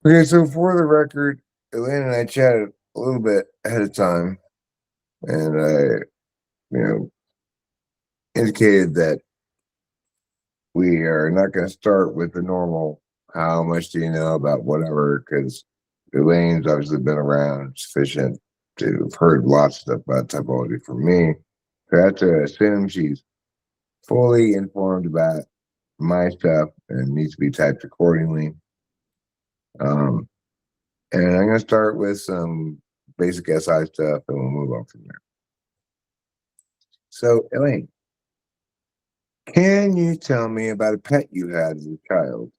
Okay, so for the record, Elaine and I chatted a little bit ahead of time, and I, you know, indicated that we are not going to start with the normal "how much do you know about whatever," because Elaine's obviously been around sufficient to have heard lots of stuff about typology from me. So I have to assume she's fully informed about my stuff and needs to be typed accordingly. Um, and I'm going to start with some basic SI stuff, and we'll move on from there. So, Elaine, can you tell me about a pet you had as a child?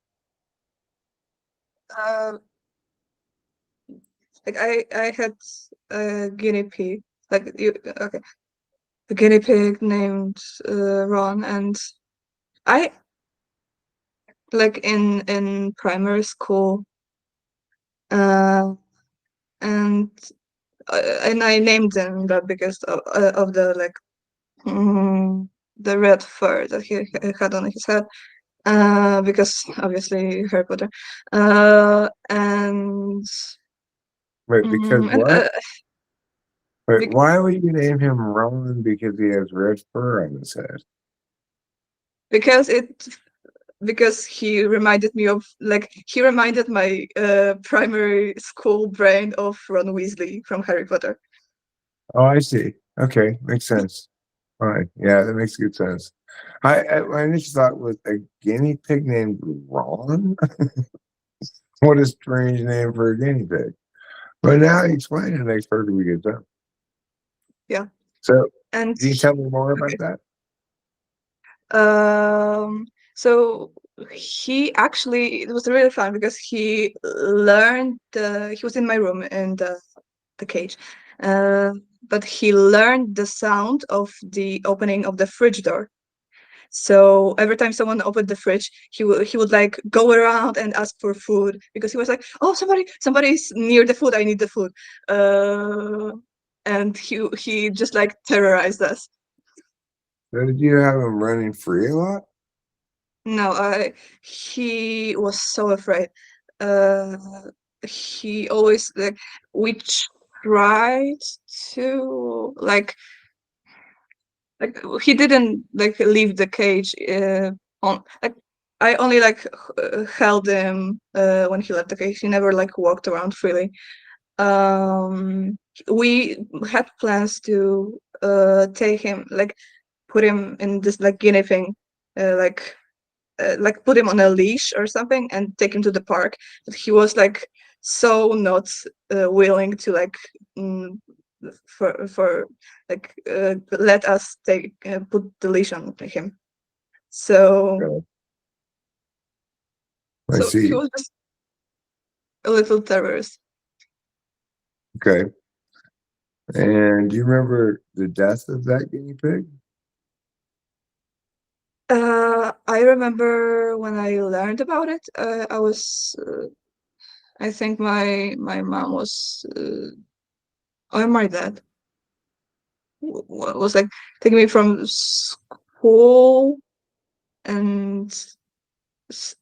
Uh, like I had a guinea pig. Like you, okay, a guinea pig named Ron, and I like in primary school, uh, and and I named him that because of the like the red fur that he had on his head. Because obviously Harry Potter. And Wait, because and what? Wait, bec- why would you name him Roland? Because he has red fur on his head. because it because he reminded my primary school brain of Ron Weasley from Harry Potter. Oh, I see. Okay, makes sense. All right, yeah, that makes good sense. My initial thought was a guinea pig named Ron. What a strange name for a guinea pig. But now you explain it, it makes perfectly good sense. Yeah, So, and can you tell me more about okay. that? So he actually it was really fun because he was in my room in the cage, uh, but he learned the sound of the opening of the fridge door. So every time someone opened the fridge, he would like go around and ask for food because he was like, "Oh, somebody's near the food. I need the food." Uh, and he just like terrorized us. So did you have him running free a lot? No, he was so afraid. Uh, he always like we tried to like he didn't like leave the cage on like I only like held him when he left the cage. He never like walked around freely. Um, we had plans to take him like put him in this like guinea thing, like put him on a leash or something and take him to the park. But he was like so not willing to like mm, for like let us take put the leash on him. So No. I so he see. was just a little terrorist. Okay. And do you remember the death of that guinea pig? I remember when I learned about it. I think my mom was or my dad was like taking me from school and s-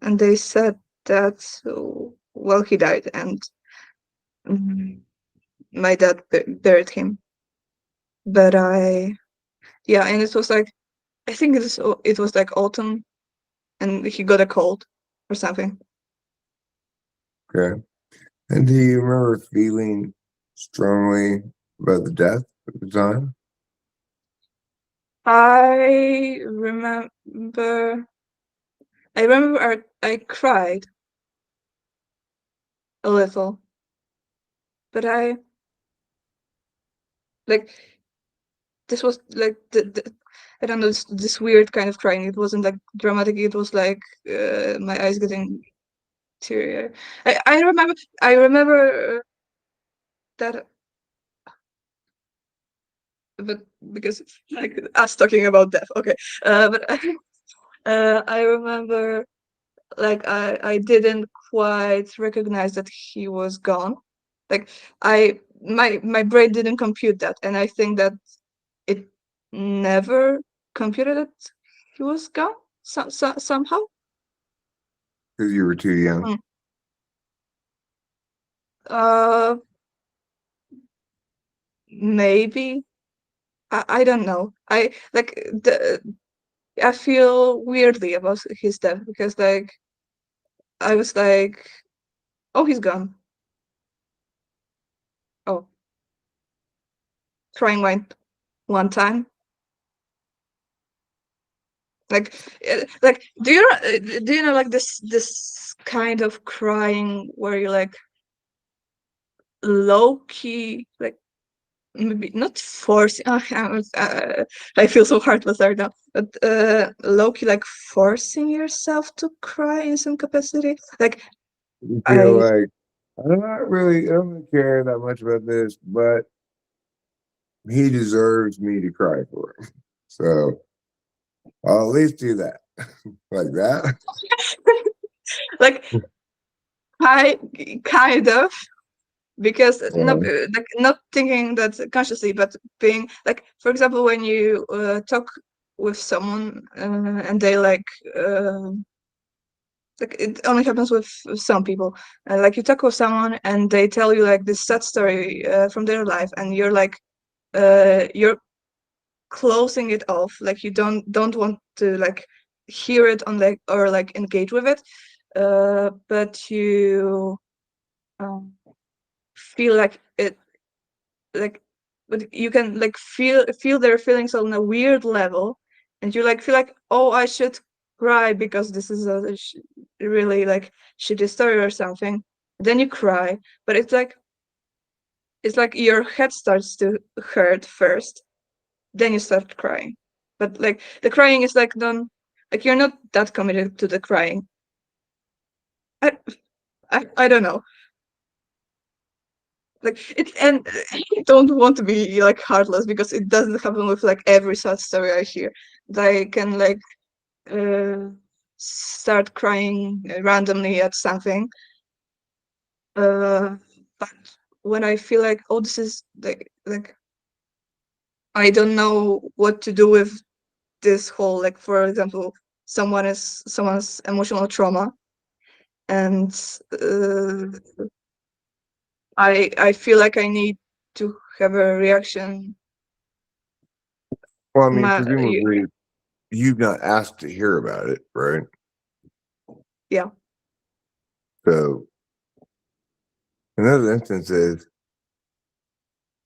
and they said that well he died and mm, my dad buried him, but I yeah, and it was like I think it was like autumn and he got a cold or something. Okay. And do you remember feeling strongly about the death at the time? I remember I cried a little, but I like this was like the I don't know, this weird kind of crying. It wasn't like dramatic. It was like my eyes getting teary. I remember that, but because like us talking about death. Okay, but I remember like I didn't quite recognize that he was gone. Like my brain didn't compute that, and I think that it never computed that he was gone somehow. Because you were too young. Uh, maybe. I don't know. I feel weirdly about his death because like I was like, oh, he's gone. Oh, crying one time. Like, do you know like this kind of crying where you're like low key, like maybe not forcing. I feel so heartless right now, but low key like forcing yourself to cry in some capacity. Like You feel I like I don't really care that much about this, but he deserves me to cry for him. So I'll at least do that. Like that. like I kind of because not Yeah. like not thinking that consciously, but being like, for example, when you talk with someone and they like it only happens with some people. Like you talk with someone and they tell you like this sad story from their life, and you're closing it off. Like you don't want to like hear it on like or like engage with it, but you um, feel like it like but you can like feel their feelings on a weird level, and you like feel like, oh, I should cry because this is a really like shitty story or something. Then you cry, but it's like your head starts to hurt first, then you start crying. But like the crying is like done, like you're not that committed to the crying. I don't know, like it. And I don't want to be like heartless because it doesn't happen with like every sad story I hear. They can like uh start crying randomly at something, but when I feel like, oh, this is like I don't know what to do with this whole, like, for example, someone's emotional trauma, and uh, I feel like I need to have a reaction. Well, I mean, My presumably you've not asked to hear about it, right? Yeah. So in those instances,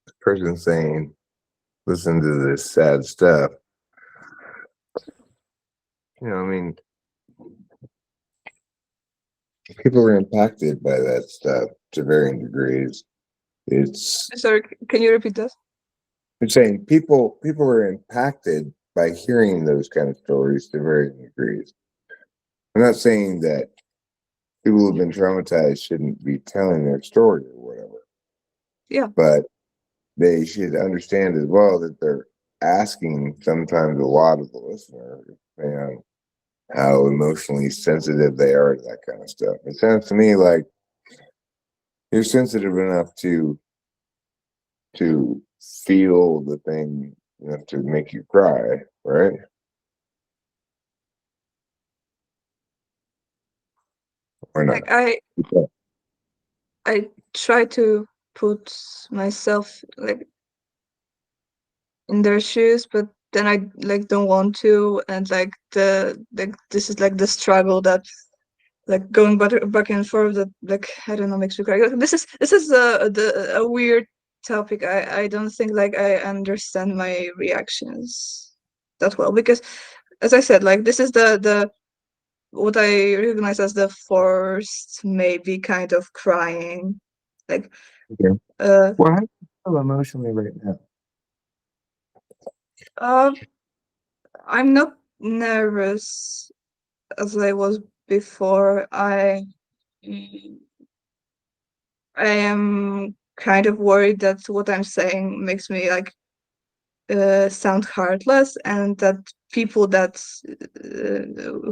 the person saying, listen to this sad stuff, I mean, people are impacted by that stuff to varying degrees. It's Sorry, can you repeat that? I'm saying people are impacted by hearing those kind of stories to varying degrees. I'm not saying that people who've been traumatized shouldn't be telling their story or whatever, Yeah. but they should understand as well that they're asking sometimes a lot of the listener, depending on how emotionally sensitive they are to that kind of stuff. It sounds to me like you're sensitive enough to feel the thing enough to make you cry, right? Or not? Like I try to put myself like in their shoes, but then I like don't want to, and like this is like the struggle that like going back and forth that like I don't know makes me cry. Like, this is a weird topic. I don't think like I understand my reactions that well because, as I said, like this is the what I recognize as the forced maybe kind of crying, like Okay. uh Well, how do you feel emotionally right now? uh I'm not nervous as I was before. I am kind of worried that what I'm saying makes me like sound heartless, and that people that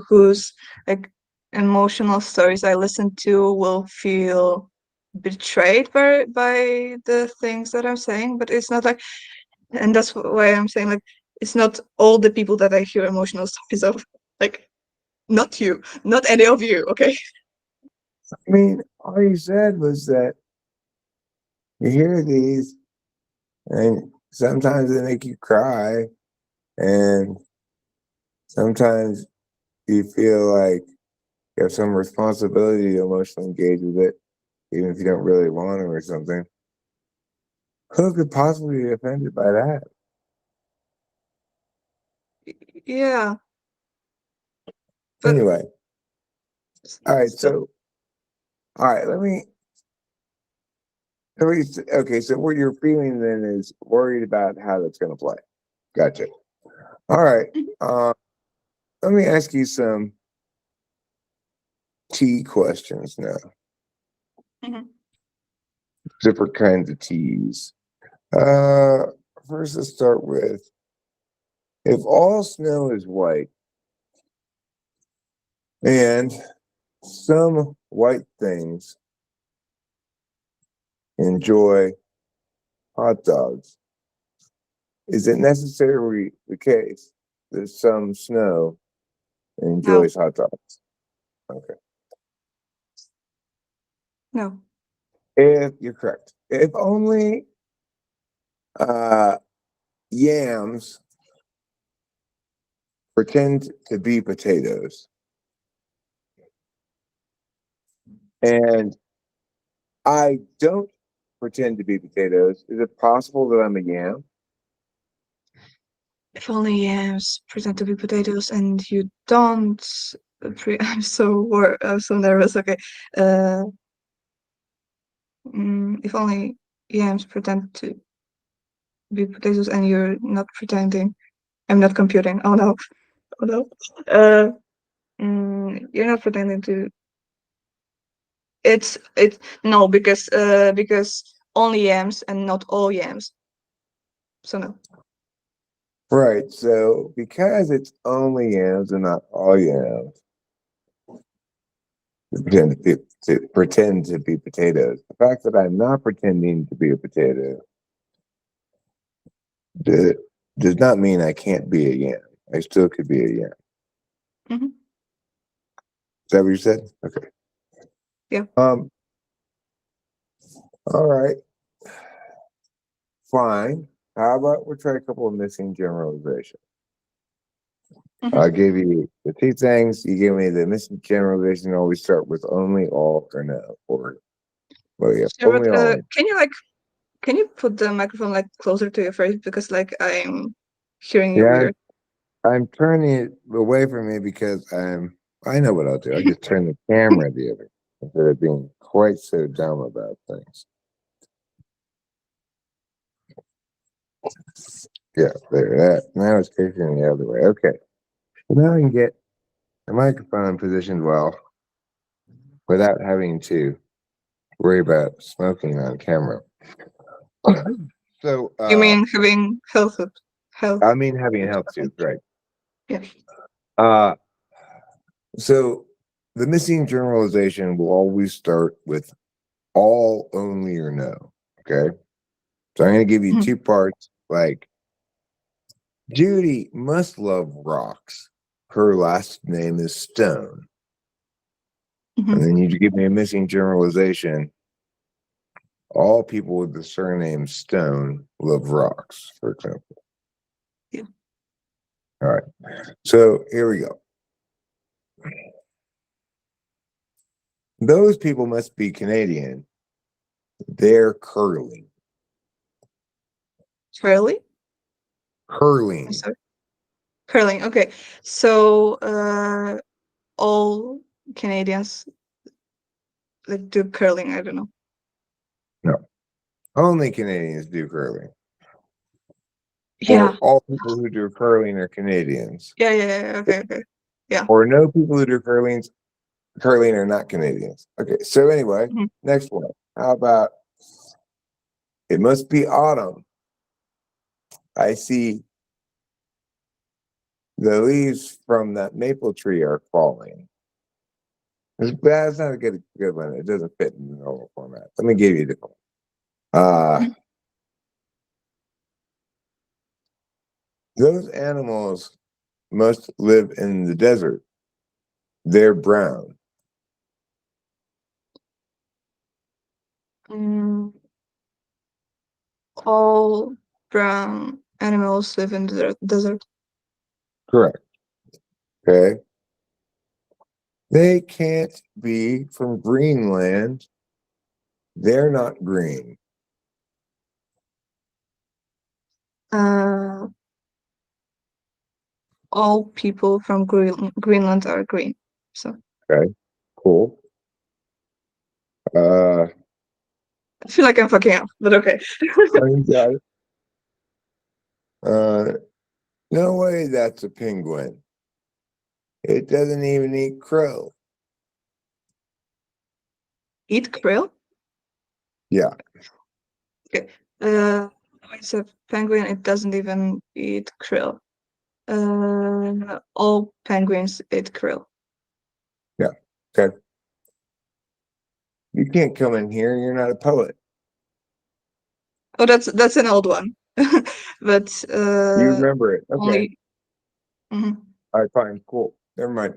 whose like emotional stories I listen to will feel betrayed by the things that I'm saying. But it's not like, and that's why I'm saying like it's not all the people that I hear emotional stories of. Like not you, not any of you. Okay. I mean, all you said was that You hear these, and sometimes they make you cry, and sometimes you feel like you have some responsibility to emotionally engage with it, even if you don't really want to or something. Who could possibly be offended by that? Yeah, but Anyway, all right. still. So, all right. Okay. So, what you're feeling then is worried about how that's going to play. Gotcha. All right. Mhm, Let me ask you some T questions now. mhm, Different kinds of T's. Uh, First, let's start with if all snow is white and some white things enjoy hot dogs, is it necessarily the case that some snow No, enjoys hot dogs? Okay. no. If you're correct. If only uh, yams pretend to be potatoes and I don't pretend to be potatoes, is it possible that I'm a yam? If only yams pretend to be potatoes and you don't. I'm so nervous. Okay. Uh, if only yams pretend to be potatoes and you're not pretending. I'm not computing. Oh no. Oh no. Uh, you're not pretending to. It's no because only yams and not all yams. So no. Right. So because it's only yams and not all yams, pretend to be potatoes. The fact that I'm not pretending to be a potato d- does not mean I can't be a yam. I still could be a yam. Hmm. Is that what you said? Okay. Yeah. Um. All right. Fine. How about we try a couple of missing generalizations? Hmm. I gave you the two things. You gave me the missing generalization. Always start with only, all, or no, or well, yeah, Sure, only, but all. can you put the microphone like closer to your face because like I'm hearing you Yeah, weird. I'm turning it away from me because I know what I'll do. I'll just turn the camera the other instead of being quite so dumb about things. Yeah, there. That now it's facing the other way. Okay. So now I can get the microphone positioned well without having to worry about smoking on camera. So You mean having health? I mean having health too, right? Yeah. Uh so the missing generalization will always start with all, only, or no. Okay. So I'm going to give you Mhm, two parts. Like, Judy must love rocks. Her last name is Stone. And mhm, then you give me a missing generalization. All people with the surname Stone love rocks, for example. yeah. All right. So here we go. Those people must be Canadian. They're curling. Curly? I'm Curling. sorry. Curling. Okay. So all Canadians like do curling. I don't know. No. Only Canadians do curling. Or Yeah. all people who do curling are Canadians. Yeah. Okay. Okay. Yeah. Or no people who do curling are not Canadians. Okay, so anyway, Mhm. next one. How about it must be autumn? I see the leaves from that maple tree are falling. That's not a good one. It doesn't fit in the normal format. Let me give you a different one. Mhm. Those animals must live in the desert. They're brown. Mm, All brown animals live in the desert. Correct. Okay. They can't be from Greenland. They're not green. All people from Greenland are green. So Okay. Cool. I feel like I'm fucking up, but okay. You got it. No way that's a penguin. It doesn't even eat crow. Eat krill? Yeah. Okay. It's a penguin. It doesn't even eat krill. All penguins eat krill. Yeah. Okay. You can't come in here. You're not a poet. Oh, that's an old one. But You remember it. Okay. only. Mhm. All right, fine. Cool. Never mind.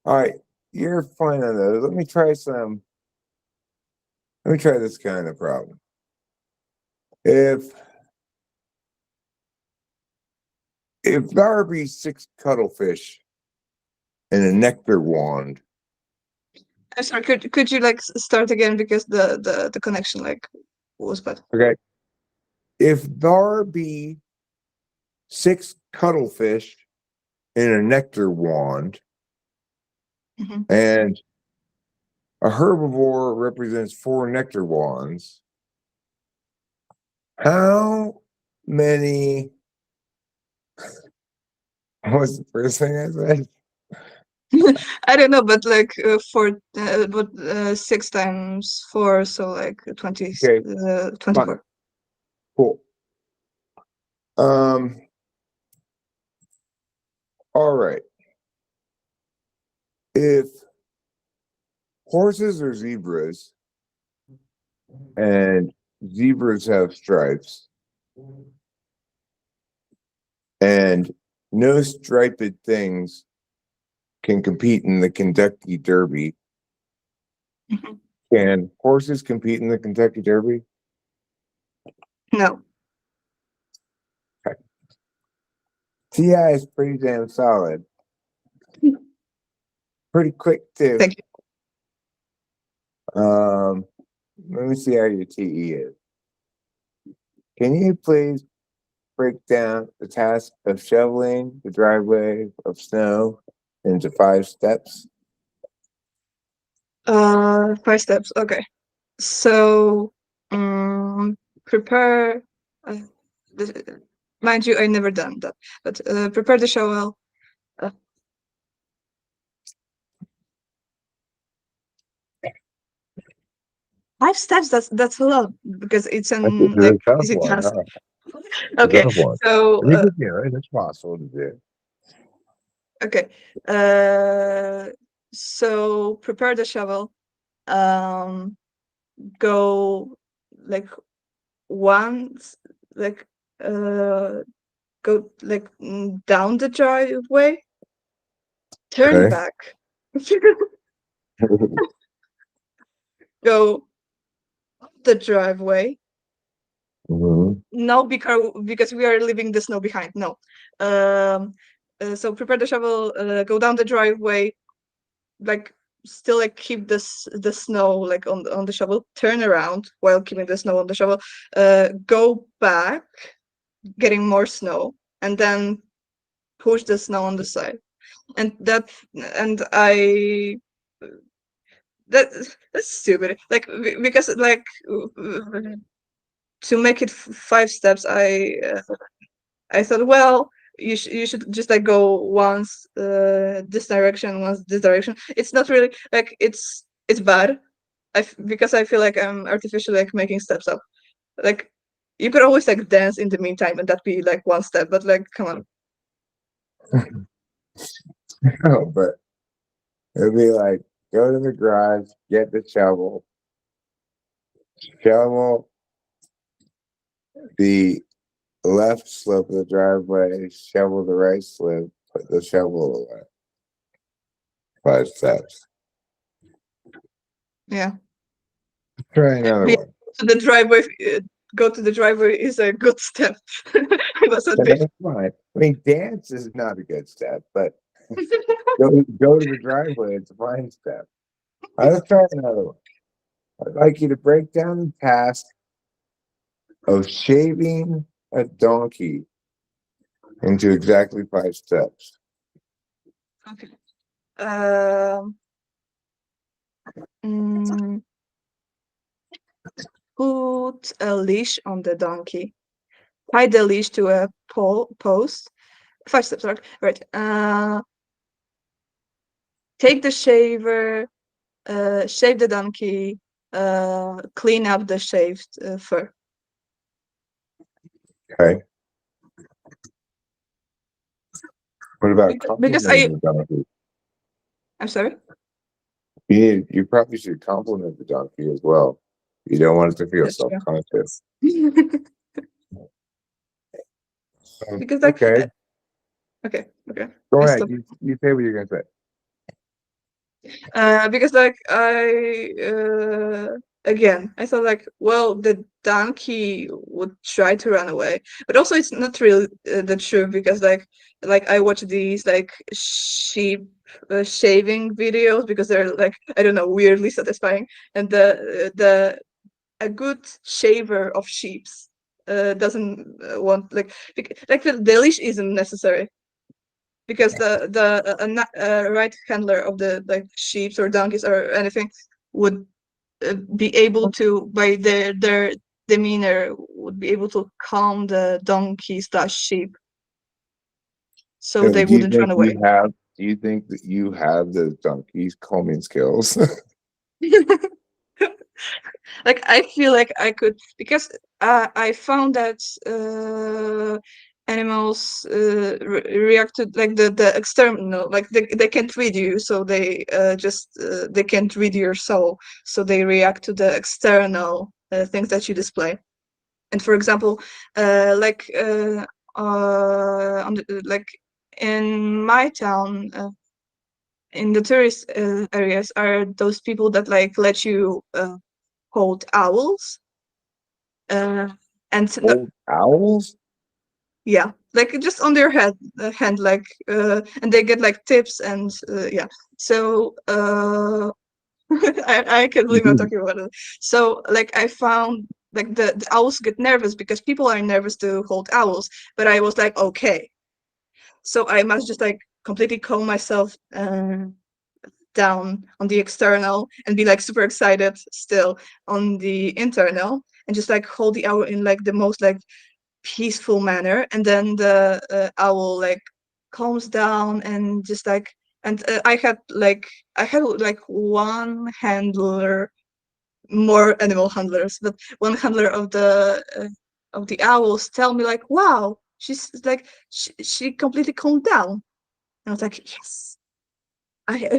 All right. You're fine on those. Let me try this kind of problem. If Darby 6 cuttlefish and a nectar wand. I'm sorry. Could you like start again because the connection like was bad. Okay. If Darby 6 cuttlefish and a nectar wand Mhm. and a herbivore represents 4 nectar wands, how many? What was the first thing I said? I don't know, but like but 6 times 4, so like 20, Okay, 24. fine, cool. Um, all right. If horses are zebras and zebras have stripes and no striped things can compete in the Kentucky Derby, Mhm. can horses compete in the Kentucky Derby? No. TI is pretty damn solid. Pretty quick too. Thank Let me see how your TE is. Can you please break down the task of shoveling the driveway of snow into 5 steps? you. 5 steps. Okay. So, prepare. Uh, mind you, I never done that, but prepare the shovel. Uh, 5 steps. That's a lot because it's I think an it's like a tough easy one, task. huh? It's a Okay. tough one. So I think it's, it's possible to do. okay. So prepare the shovel. Um, go like once, like go like down the driveway, turn Okay. back, go up the driveway. Mhm. No, because we are leaving the snow behind. No. So prepare the shovel. Go down the driveway. Like still like keep the snow like on the shovel. Turn around while keeping the snow on the shovel. Go back, getting more snow, and then push the snow on the side. And that and I that that's stupid. Like because like to make it 5 steps, I thought, well, you should just like go once this direction, once this direction. It's not really like it's bad. Because I feel like I'm artificially like making steps up. Like you could always like dance in the meantime and that be like 1 step, but like come on. No, but it'd be like go to the garage, get the shovel the left slope of the driveway, shovel the right slope, put the shovel away. 5 steps. Yeah. Try another Yeah. one. So the driveway go to the driveway is a good step. That's a But bit. that's fine. I mean, dance is not a good step, but go to the driveway, it's a fine step. Let's try another one. I'd like you to break down the task of shaving a donkey into exactly 5 steps. Okay. Um, mm, put a leash on the donkey. Tie the leash to a post. 5 steps, right? Take the shaver, shave the donkey, clean up the shaved fur. Okay. What about Because complimenting the donkey? I'm sorry. You probably should compliment the donkey as well. You don't want it to feel That's true. self-conscious. Because Okay, okay, go I ahead. stop. You say what you're gonna say. Because again, I thought like, well, the donkey would try to run away, but also it's not really the truth because like I watch these like sheep shaving videos because they're like, I don't know, weirdly satisfying, and the a good shaver of sheeps doesn't want like the leash isn't necessary because the right handler of the like sheep or donkeys or anything would be able to by their demeanor would be able to calm the donkey slash sheep so So they do you wouldn't run think away. do you think that you have the donkey's combing skills? Like I feel like I could because I found that animals react to like the external like they can't read you so they they can't read your soul so they react to the external things that you display. And for example like in my town in the tourist areas are those people that like let you hold owls uh, and Old owls? yeah like just on their hand like and they get like tips and yeah so I can't believe I'm talking about it. So like I found like the owls get nervous because people are nervous to hold owls, but I was like okay, so I must just like completely calm myself down on the external and be like super excited still on the internal and just like hold the owl in like the most like peaceful manner, and then the owl like calms down and just like and I had like one handler, more animal handlers, but one handler of the owls tell me like wow she's like she completely calmed down, and I was like yes I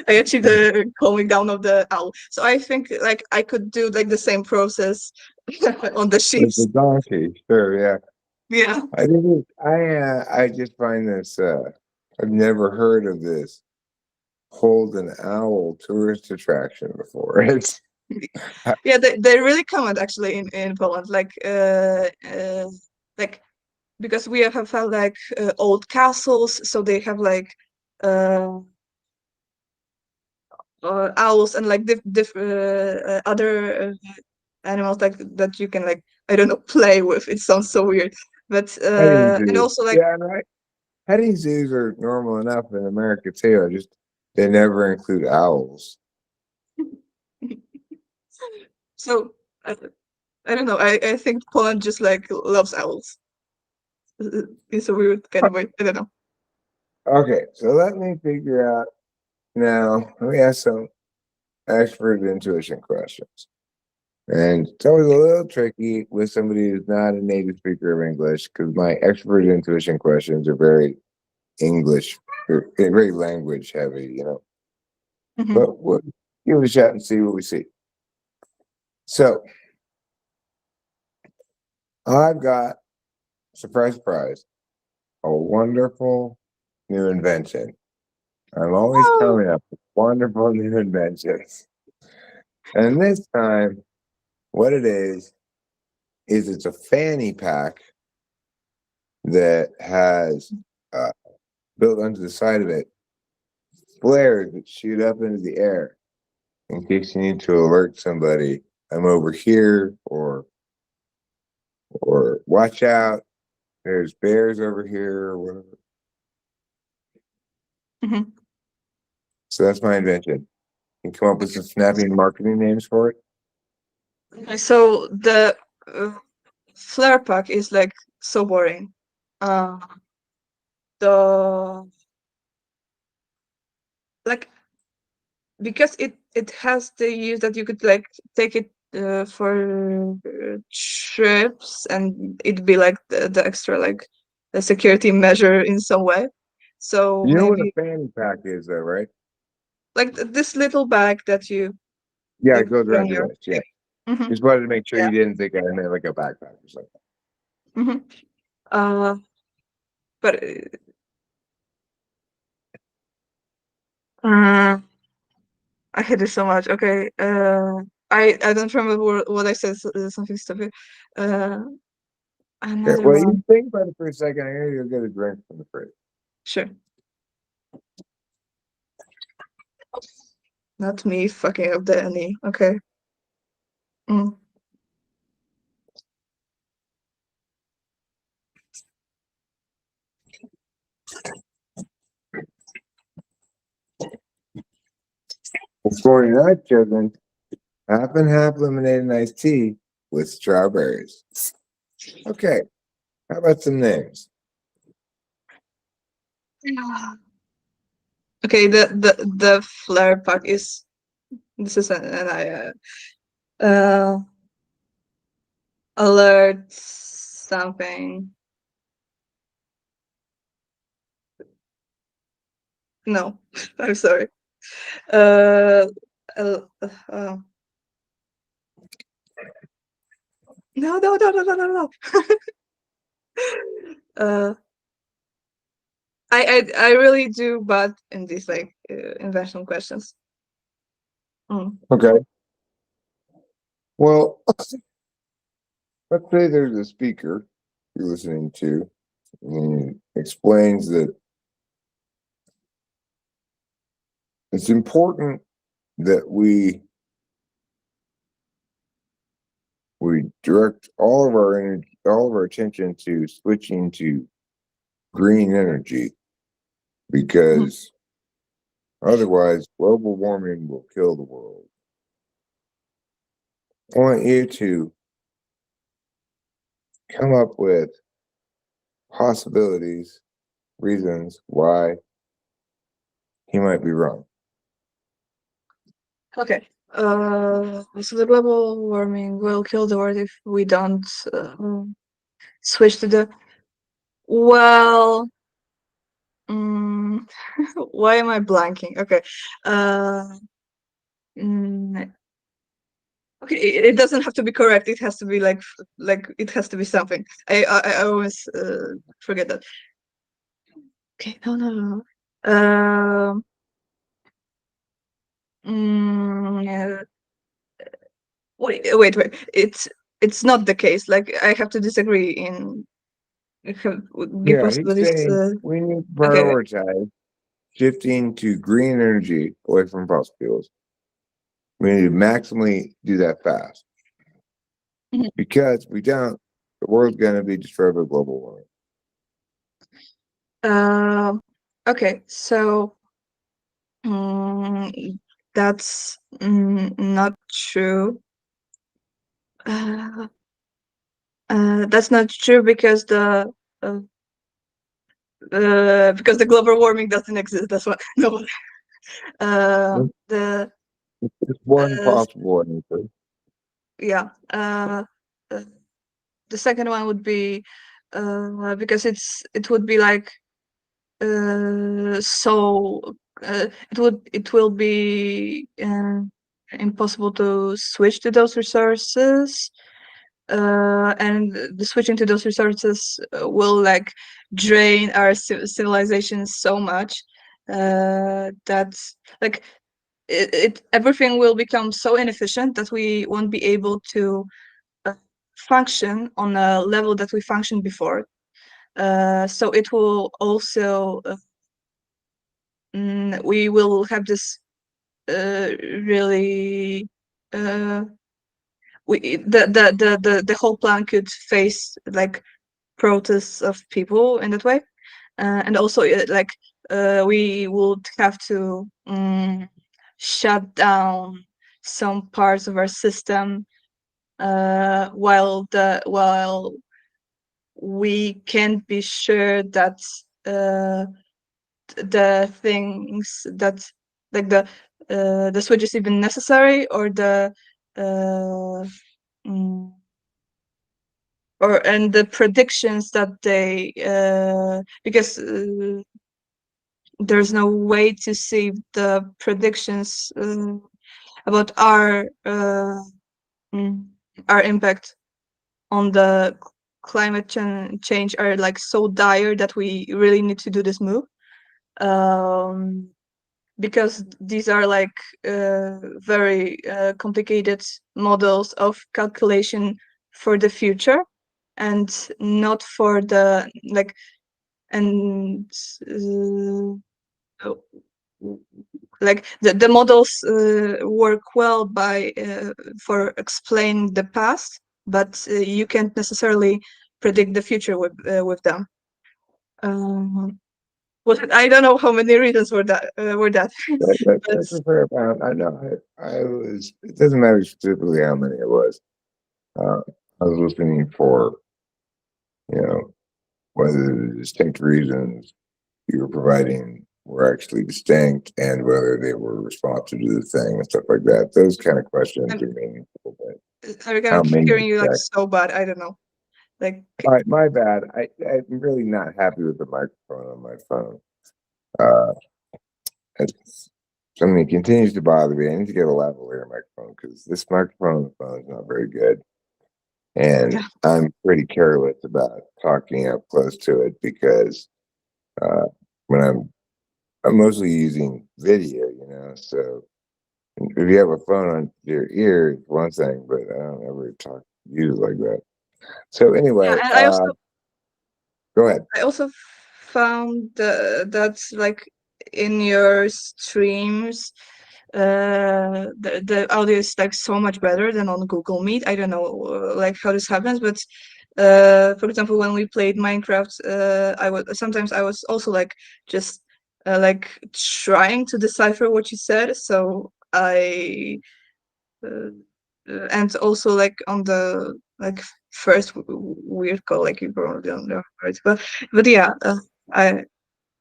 I achieved the calming down of the owl. So I think like I could do like the same process on the With the sheeps. donkey, sure, yeah. Yeah. I just find this I've never heard of this hold an owl tourist attraction before. It's Yeah, they really common actually in Poland. Like because we have had like old castles, so they have like uh, owls and like other animals like that you can like I don't know play with. It sounds so weird, but petting and zoos. also like Yeah, right. Petting zoos are normal enough in America too. I just they never include owls. so I don't know. I think Poland just like loves owls. It's a weird kind of way. I don't know. Okay, so let me figure out now. Let me ask some expert intuition questions. And it's always a little tricky with somebody who's not a native speaker of English because my expert intuition questions are very English, very language heavy. Mhm. But we'll give it a shot and see what we see. So I've got, surprise, surprise, a wonderful new invention. I'm always Oh, coming up with wonderful new inventions. And this time, what it is is it's a fanny pack that has built onto the side of it flares that shoot up into the air in case you need to alert somebody. I'm over here, or watch out. There's bears over here, or whatever. Mhm. So that's my invention. You come up with some snappy marketing names for it. So the flare pack is like so boring. Uh, the like because it has the use that you could like take it for trips and it'd be like the extra like a security measure in some way. So You know what a maybe fanny pack is, though, right? like this little bag that you Yeah, like it goes put on around your your waist. Yeah, hmm just wanted to make sure yeah. you didn't think I meant like a backpack or something. hmm uh but uh I hate it so much. Okay. I don't remember what I said. Something stupid. Uh, Okay, another well, you one. think about it for a second. I'm gonna go get a drink from the fridge. Sure. Not me fucking up the any. Okay. Mm. It's for your night, children. Half and half lemonade and iced tea with strawberries. Okay, how about some names? Okay. The flare pack is this is an I alert something. No, I'm sorry. Uh, uh, uh, no. uh, I really do bad in these like invention questions. Mm. Okay, well, let's say there's a speaker you're listening to, and he explains that it's important that we direct all of our energy, all of our attention to switching to green energy Mhm. because otherwise global warming will kill the world. I want you to come up with possibilities, reasons why he might be wrong. Okay. So the global warming will kill the world if we don't switch to the. Well, mm, why am I blanking? Okay. Uh, mm, okay. It doesn't have to be correct. It has to be like it has to be something. I always forget that. Okay. No. Um. Yeah. Wait. It's not the case. Like I have to disagree in give Yeah, he's possibilities. saying we need to Okay. prioritize shifting to green energy away from fossil fuels. We need to maximally do that fast Mhm. because if we don't, the world's going to be destroyed by global warming. Um, okay, so that's not true. Uh, that's not true uh, because the global warming doesn't exist. That's what no. The It's one uh, possible answer. yeah. Uh, the second one would be because it would be like so it will be impossible to switch to those resources and the switching to those resources will like drain our civilization so much that like everything will become so inefficient that we won't be able to uh, function on a level that we functioned before. So it will also we will have this really the whole plan could face like protests of people in that way, and also like we would have to shut down some parts of our system while we can't be sure that the things that like the switch is even necessary, or the uh, mm, and the predictions that they because there's no way to see the predictions about mm, our impact on the climate change are like so dire that we really need to do this move, um, because these are like very complicated models of calculation for the future, and not for the like and uh, like the models work well by for explaining the past, but you can't necessarily predict the future with them. Was it, I don't know how many reasons were that, but That's a fair amount. I know. I was. It doesn't matter specifically how many it was. I was listening for, you know, whether the distinct reasons you were providing were actually distinct and whether they were responsive to the thing and stuff like that. Those kind of questions I'm, are meaningful, but I'm how many hearing you like exactly? so bad. I don't know. Like, All right, my bad. I'm really not happy with the microphone on my phone. Uh, it's something that continues to bother me. I need to get a lavalier microphone because this microphone on the phone is not very good. And yeah, I'm pretty careless about talking up close to it because uh, when I'm mostly using video, so if you have a phone on your ear, it's one thing, but I don't ever use it like that. So yeah, anyway, and go ahead. I also found that like in your streams, the audio is like so much better than on Google Meet. I don't know like how this happens, but for example, when we played Minecraft, I was also like just like trying to decipher what you said, so I uh, and also like on the like first weird call, like you probably don't know, right? But yeah, I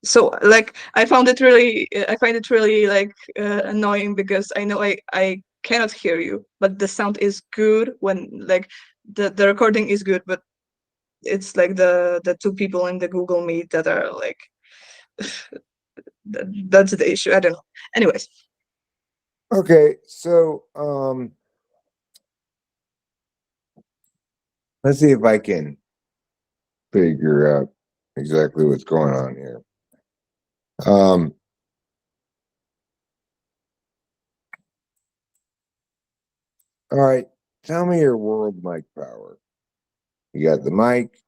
so like I find it really like annoying because I know I cannot hear you, but the sound is good when like the recording is good, but it's like the two people in the Google Meet that are like that's the issue. I don't know. Anyways, Okay, so let's see if I can figure out exactly what's going on here. Um, all right, tell me your world mic power. You got the mic,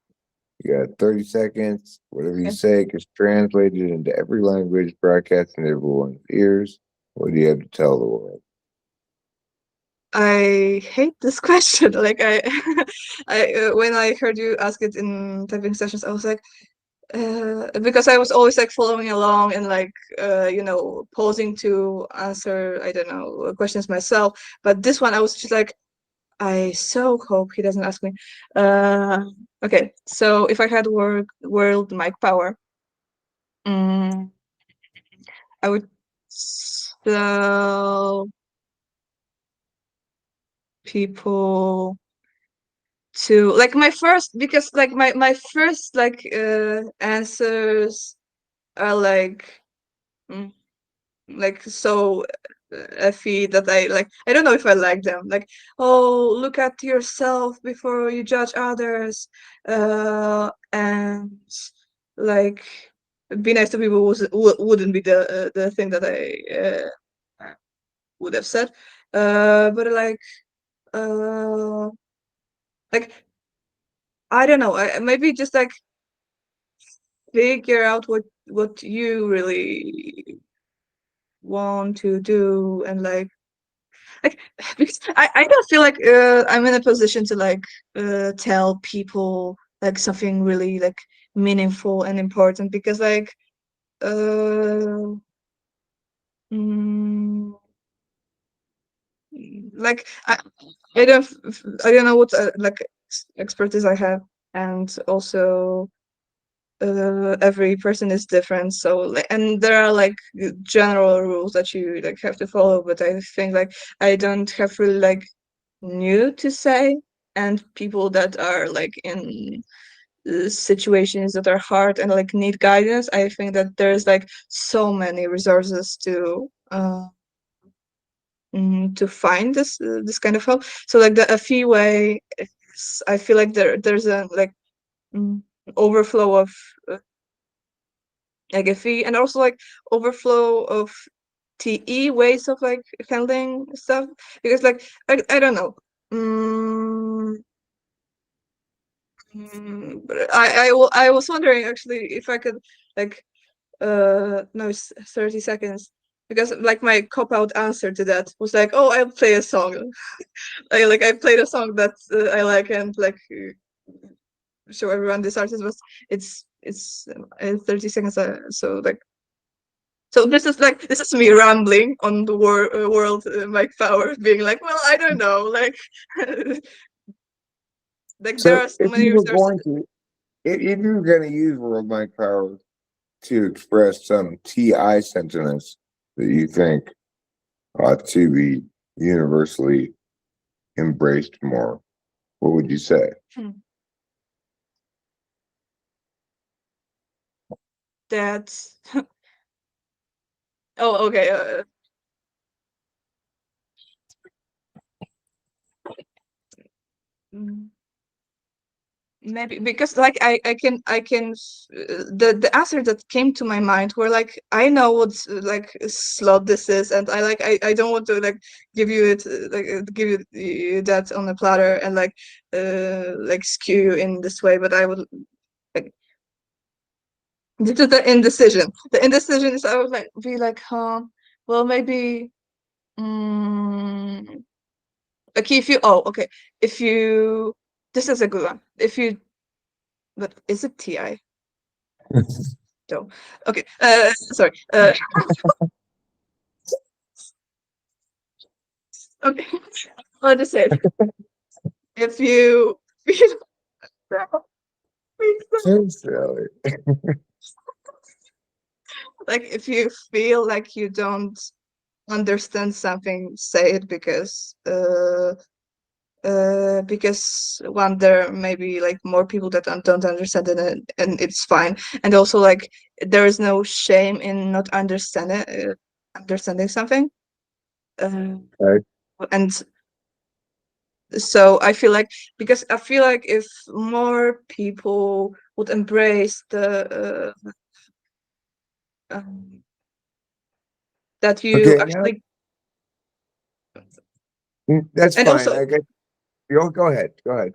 you got 30 seconds, whatever you yeah. say gets translated into every language, broadcast in everyone's ears. What do you have to tell the world? I hate this question. Like I when I heard you ask it in typing sessions, I was like, because I was always like following along and like pausing to answer, I don't know, questions myself. But this one I was just like, I so hope he doesn't ask me. Uh, okay, so if I had world mic power, mm, I would tell people to like my first, because like my first like answers are mm, like so effy that I don't know if I like them, like, oh, look at yourself before you judge others, and like be nice to people wouldn't be the thing that I would have said, but like uh like I don't know, maybe just like figure out what you really want to do, and like because I don't feel like I'm in a position to like tell people like something really like meaningful and important, because like uh mm, like I don't know what like expertise I have, and also every person is different, so like, and there are like general rules that you like have to follow, but I think like I don't have really like new to say, and people that are like in situations that are hard and like need guidance, I think that there's like so many resources to find this kind of help. So like the a fee way I feel like there's a like mm, overflow of like a fee, and also like overflow of TE ways of like handling stuff, because like I don't know. Mm, but I was wondering actually if I could like no, it's 30 seconds, because like my cop out answer to that was like, oh, I'll play a song. I played a song that I like, and like show everyone this artist, but it's 30 seconds, so like so this is me rambling on the world Mike Power being like, well, I don't know, like like there So are so if many you were resources. going to, if you were going to use world mind power to express some TI sentiments that you think ought to be universally embraced more, what would you say? Hmm. That's oh, okay. Mm, maybe because like the answer that came to my mind were like, I know what's like slot this is, and I don't want to like give you it give you that on a platter, and like skew you in this way, but I would like due to the indecision is I would like be like, huh, well, maybe mm, okay, if you oh okay, if you this is a good one, if you but is it TI? No. Okay. Sorry. Okay. I'll just say it. If you feel Sincerely. like if you feel like you don't understand something, say it, because one, there may be like more people that don't understand it, and it's fine, and also like there is no shame in not understanding something, uh, Right. and so I feel like, because I feel like if more people would embrace the um, that you Okay, now actually, that's and fine. also I guess you go ahead. Go ahead.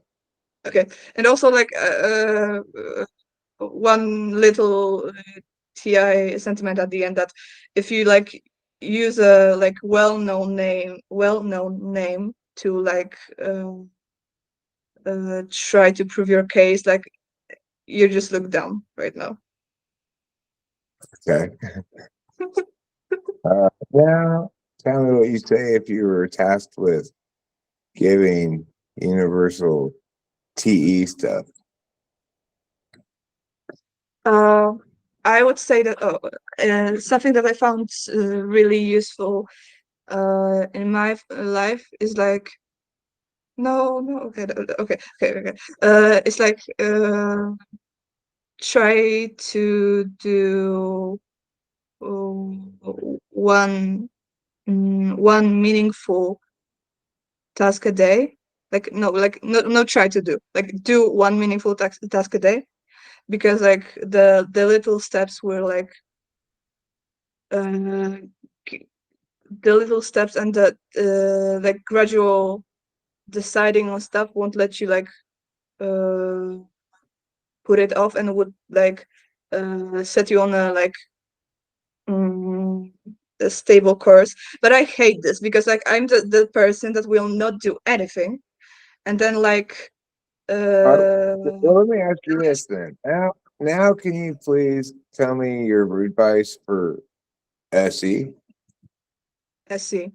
okay, and also like one little TI sentiment at the end, that if you like use a like well-known name to like try to prove your case, like you just look dumb right now. Okay. Now tell me what you say if you were tasked with giving universal TE stuff. Uh, I would say that something that I found really useful in my life is like, no, okay, okay. It's like try to do one one meaningful task a day. Like no try to do, like do one meaningful task a day, because like the little steps were like uh the little steps, and the like gradual deciding on stuff won't let you like uh put it off and would like set you on a like mm, a stable course. But I hate this because like I'm the person that will not do anything, and then like Uh, uh well, let me ask you this then. Now, can you please tell me your advice for SE? let's see.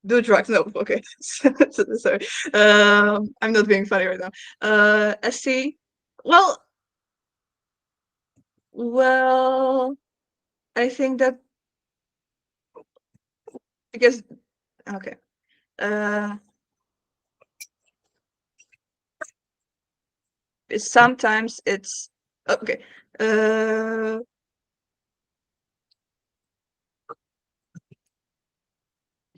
Do drugs? No, okay. Sorry. I'm not being funny right now. SC. Well, well, I think that because okay. Uh, sometimes it's okay. Uh,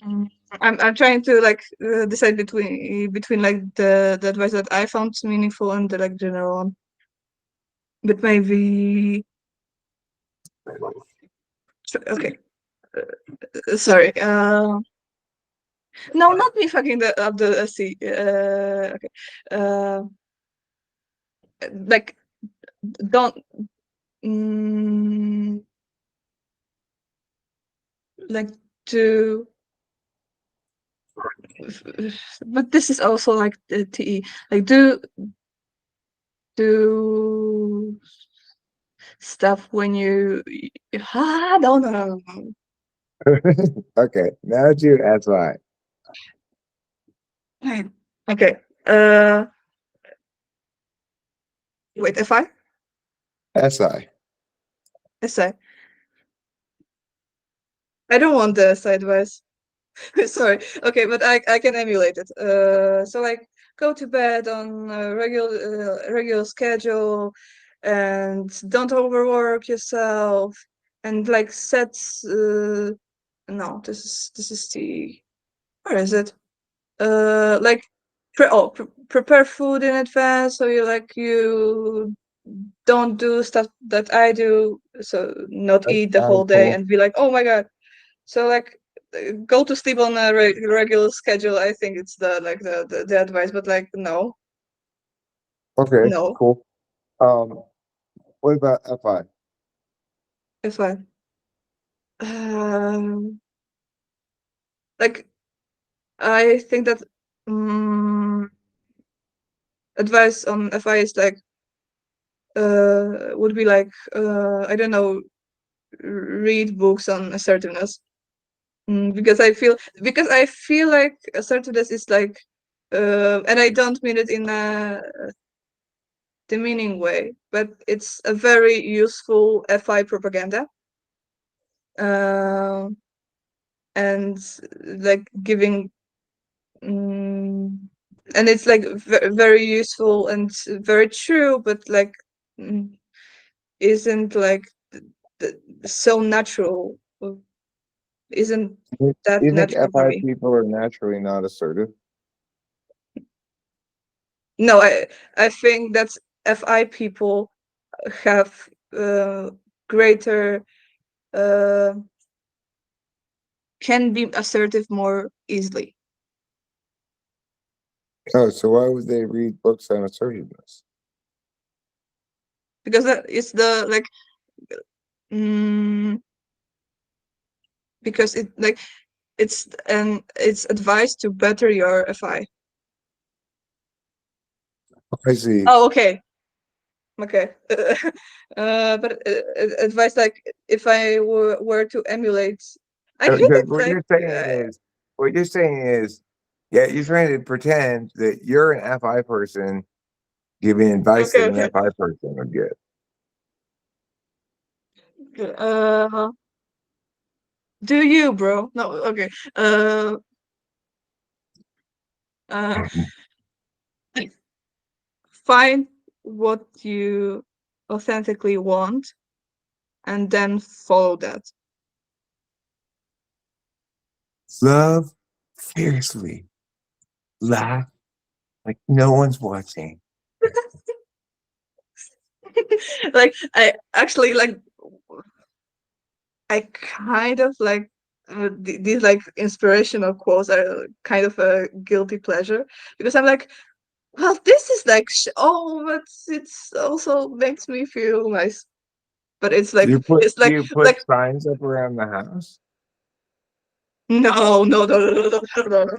mm, I'm trying to like decide between like the advice that I found meaningful and the like general one. But maybe okay. Sorry. No, not me fucking up the sea. Okay. Uh, like don't mm, like to, but this is also like the TE. Like do stuff when you no no no no. Okay, now to SI. Wait. Okay. Uh, wait. If SI. I I don't want the side advice. Sorry. Okay, but I can emulate it. So like go to bed on a regular schedule, and don't overwork yourself, and like set. No, this is the, where is it? Like prepare food in advance, so you don't do stuff that I do. So not That's eat the kind of whole day cool. and be like, oh my god. So like go to sleep on a regular schedule. I think it's the like the advice, but like no, Okay, no. cool. Um, what about FI? If I um like I think that advice on FI is like would be like I don't know, read books on assertiveness. Because I feel like assertiveness is like and I don't mean it in a demeaning way, but it's a very useful FI propaganda. Um and like giving and it's like very useful and very true, but like mm, isn't like so natural, isn't Do that you think natural for FI me. people are naturally not assertive? No, I think that FI people have greater uh can be assertive more easily, Oh, so why would they read books on assertiveness? because that is the like mm, because it like it's advice to better your FI. I see. Oh, okay. Okay. But advice like if I were to emulate, I hate Because it. Like, what you're saying is, yeah, you're trying to pretend that you're an FI person giving advice okay, that an okay. FI person would give. Uh, do you, bro? No, okay. Uh, find what you authentically want and then follow that. Love fiercely, laugh like no one's watching. Like I actually like I kind of like these like inspirational quotes are kind of a guilty pleasure because I'm like, well, this is like oh, but it's also makes me feel nice. But Do you put it's do like you put like signs up around the house? no, no, no, no, no, no, no, no.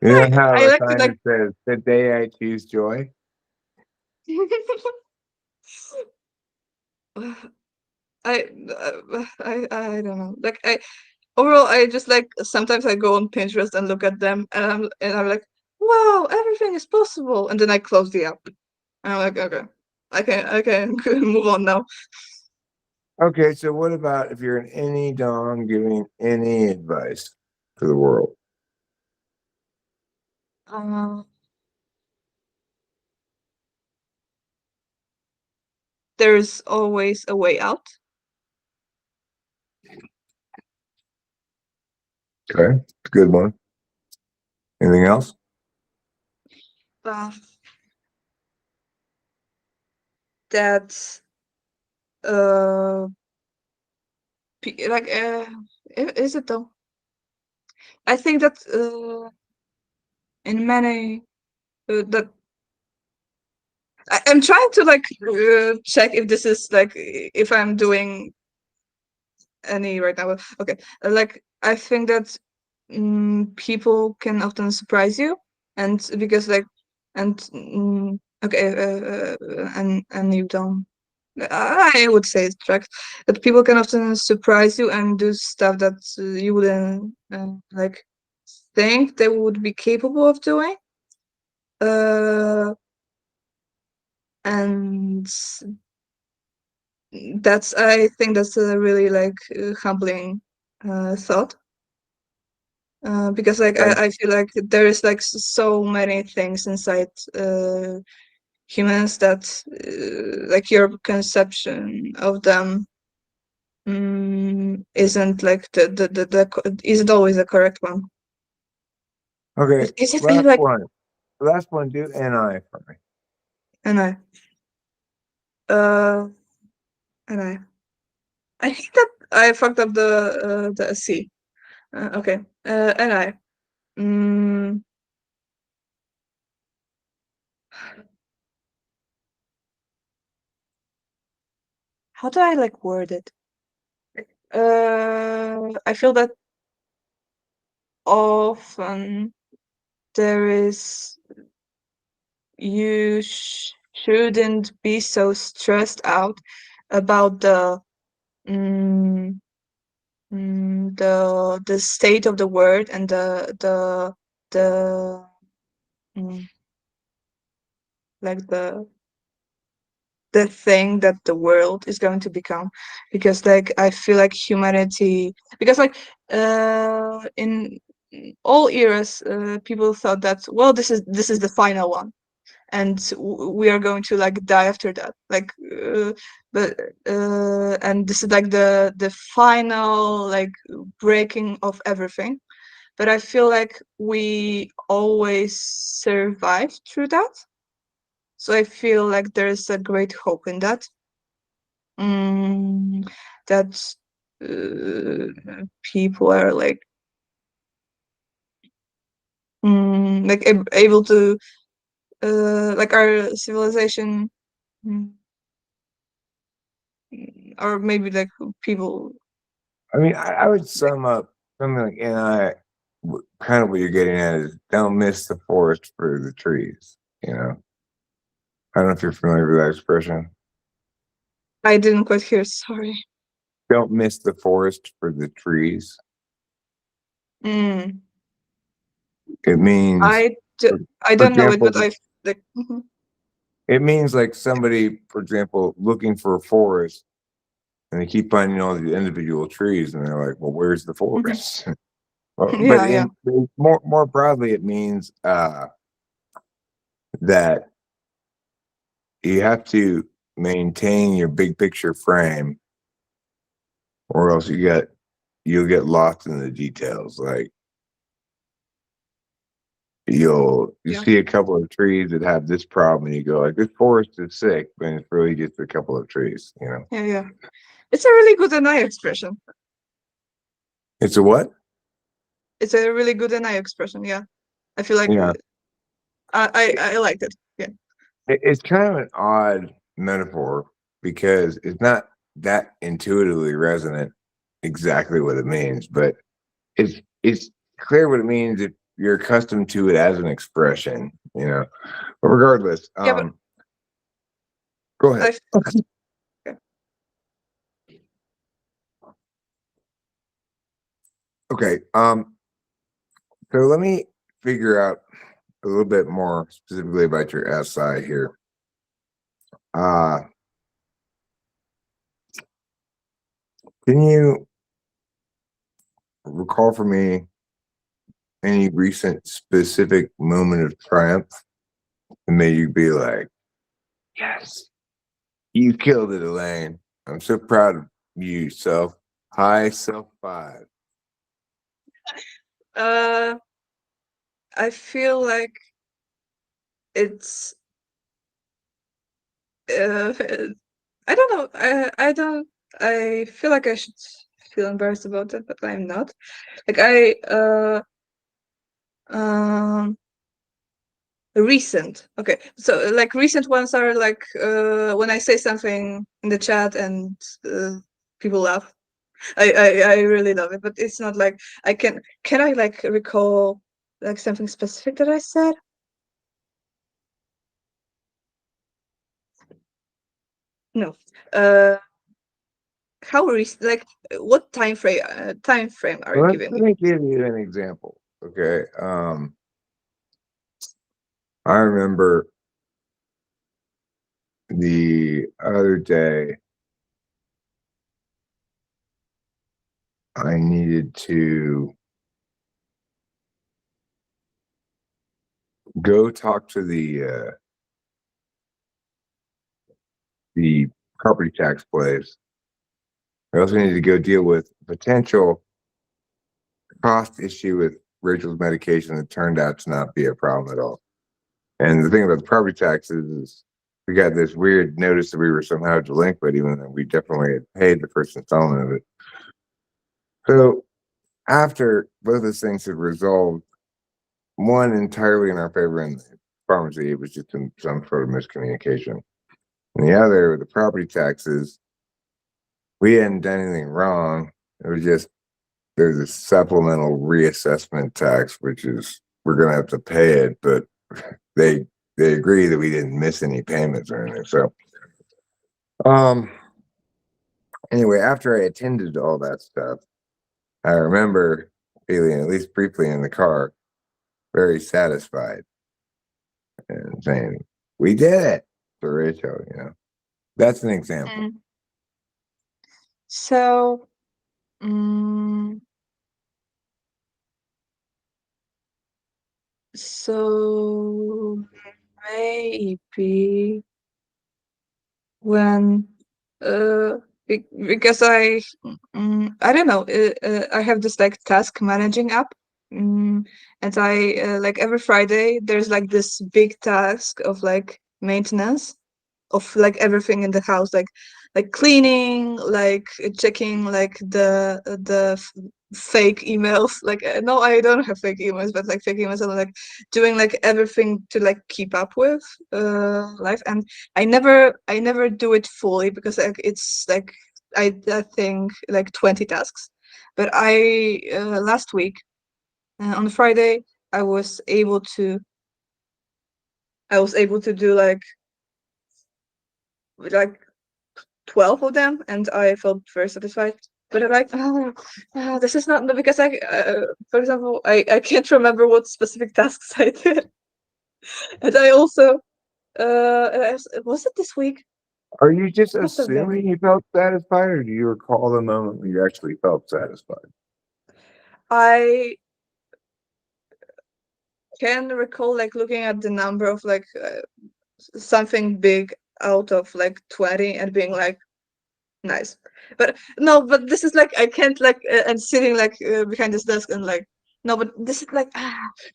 You don't have I a like to sign like that says "Today I choose joy." I, I don't know. Like I overall, I just like sometimes I go on Pinterest and look at them, and I'm like, wow, everything is possible. And then I close the app, and I'm like, okay, I can move on now. Okay, so what about if you're an any dom giving any advice to the world? Uh, there's always a way out. Okay, good one. Anything else? Uh, that uh, like is it though? I think that in many that I'm trying to like check if this is like if I'm doing any right now. Okay, like I think that people can often surprise you, and because like and okay, and you don't. I would say it's correct that people can often surprise you and do stuff that you wouldn't like think they would be capable of doing. Uh, and that's I think that's a really like humbling thought because like Okay. I feel like there is like so many things inside humans that like your conception of them isn't like isn't always the correct one. Okay, Is it last like one. Last one, do NI for me. and uh and I think that I fucked up the C. Okay. And mm, how do I like word it? I feel that often there is you shouldn't be so stressed out about mm, the state of the word and the mm, like the thing that the world is going to become because like I feel like humanity because like in all eras people thought that well this is the final one and we are going to like die after that like but and this is like the final like breaking of everything but I feel like we always survive through that so I feel like there's a great hope in that mm, that people are like able to like our civilization mm, or maybe like people I mean, I would sum up something like NI. Kind of what you're getting at is don't miss the forest for the trees. You know, I don't know if you're familiar with that expression. I didn't quite hear sorry Don't miss the forest for the trees. mm, It means, I d- for, I for don't know it but example, I like it means like somebody, for example, looking for a forest and they keep finding all the individual trees and they're like, well, where's the forest? But yeah yeah in more broadly, it means that you have to maintain your big picture frame, or else you'll get lost in the details. Like you yeah see a couple of trees that have this problem, and you go like, this forest is sick, but it's really just a couple of trees. You know. yeah yeah it's a really good and nice expression It's a what? It's a really good NI expression. Yeah, I feel like Yeah. I liked it. Yeah. It's kind of an odd metaphor because it's not that intuitively resonant exactly what it means, but it's clear what it means if you're accustomed to it as an expression, you know. But regardless, Yeah, but go ahead. I okay. Okay. So let me figure out a little bit more specifically about your SI here. Uh can you recall for me any recent specific moment of triumph and may you be like, yes, you killed it, Elaine. I'm so proud of you, self. High self 5. Uh, I feel like it's uh, I don't know. I don't. I feel like I should feel embarrassed about it, but I'm not. Like um recent. Okay, so like recent ones are like when I say something in the chat and people laugh. I really love it, but it's not like I can I like recall like something specific that I said? No. How recent? Like what time frame are you Well, giving let me? me give you an example. Okay. I remember the other day I needed to go talk to the property tax place. I also needed to go deal with potential cost issue with Rachel's medication that turned out to not be a problem at all. And the thing about the property taxes is we got this weird notice that we were somehow delinquent, even though we definitely had paid the first installment of it. So after both those things had resolved, one entirely in our favor in the pharmacy, it was just some sort of miscommunication. And the other, with the property taxes, we hadn't done anything wrong. It was just there's a supplemental reassessment tax, which is we're gonna have to pay it, but they they agree that we didn't miss any payments or anything. So um anyway, after I attended to all that stuff, I remember feeling, at least briefly in the car, very satisfied and saying, we did it for Rachel, you know. That's an example. Mm. So, mm, so maybe when because I don't know I have this like task managing app, and I like every Friday there's like this big task of like maintenance of like everything in the house, like cleaning, like checking like the fake emails. Like no, I don't have fake emails, but like fake emails, and like doing like everything to like keep up with life. And I never do it fully because like it's like I think like 20 tasks. But I last week on Friday I was able to do like 12 of them, and I felt very satisfied. But I'm like, this is not because for example, I can't remember what specific tasks I did. And I also, was it this week? Are you just It must have been. assuming you felt satisfied, or do you recall the moment when you actually felt satisfied? I can recall like looking at the number of like something big out of like 20 and being like, nice. But no, but this is like I can't like and sitting like behind this desk and like no, but this is like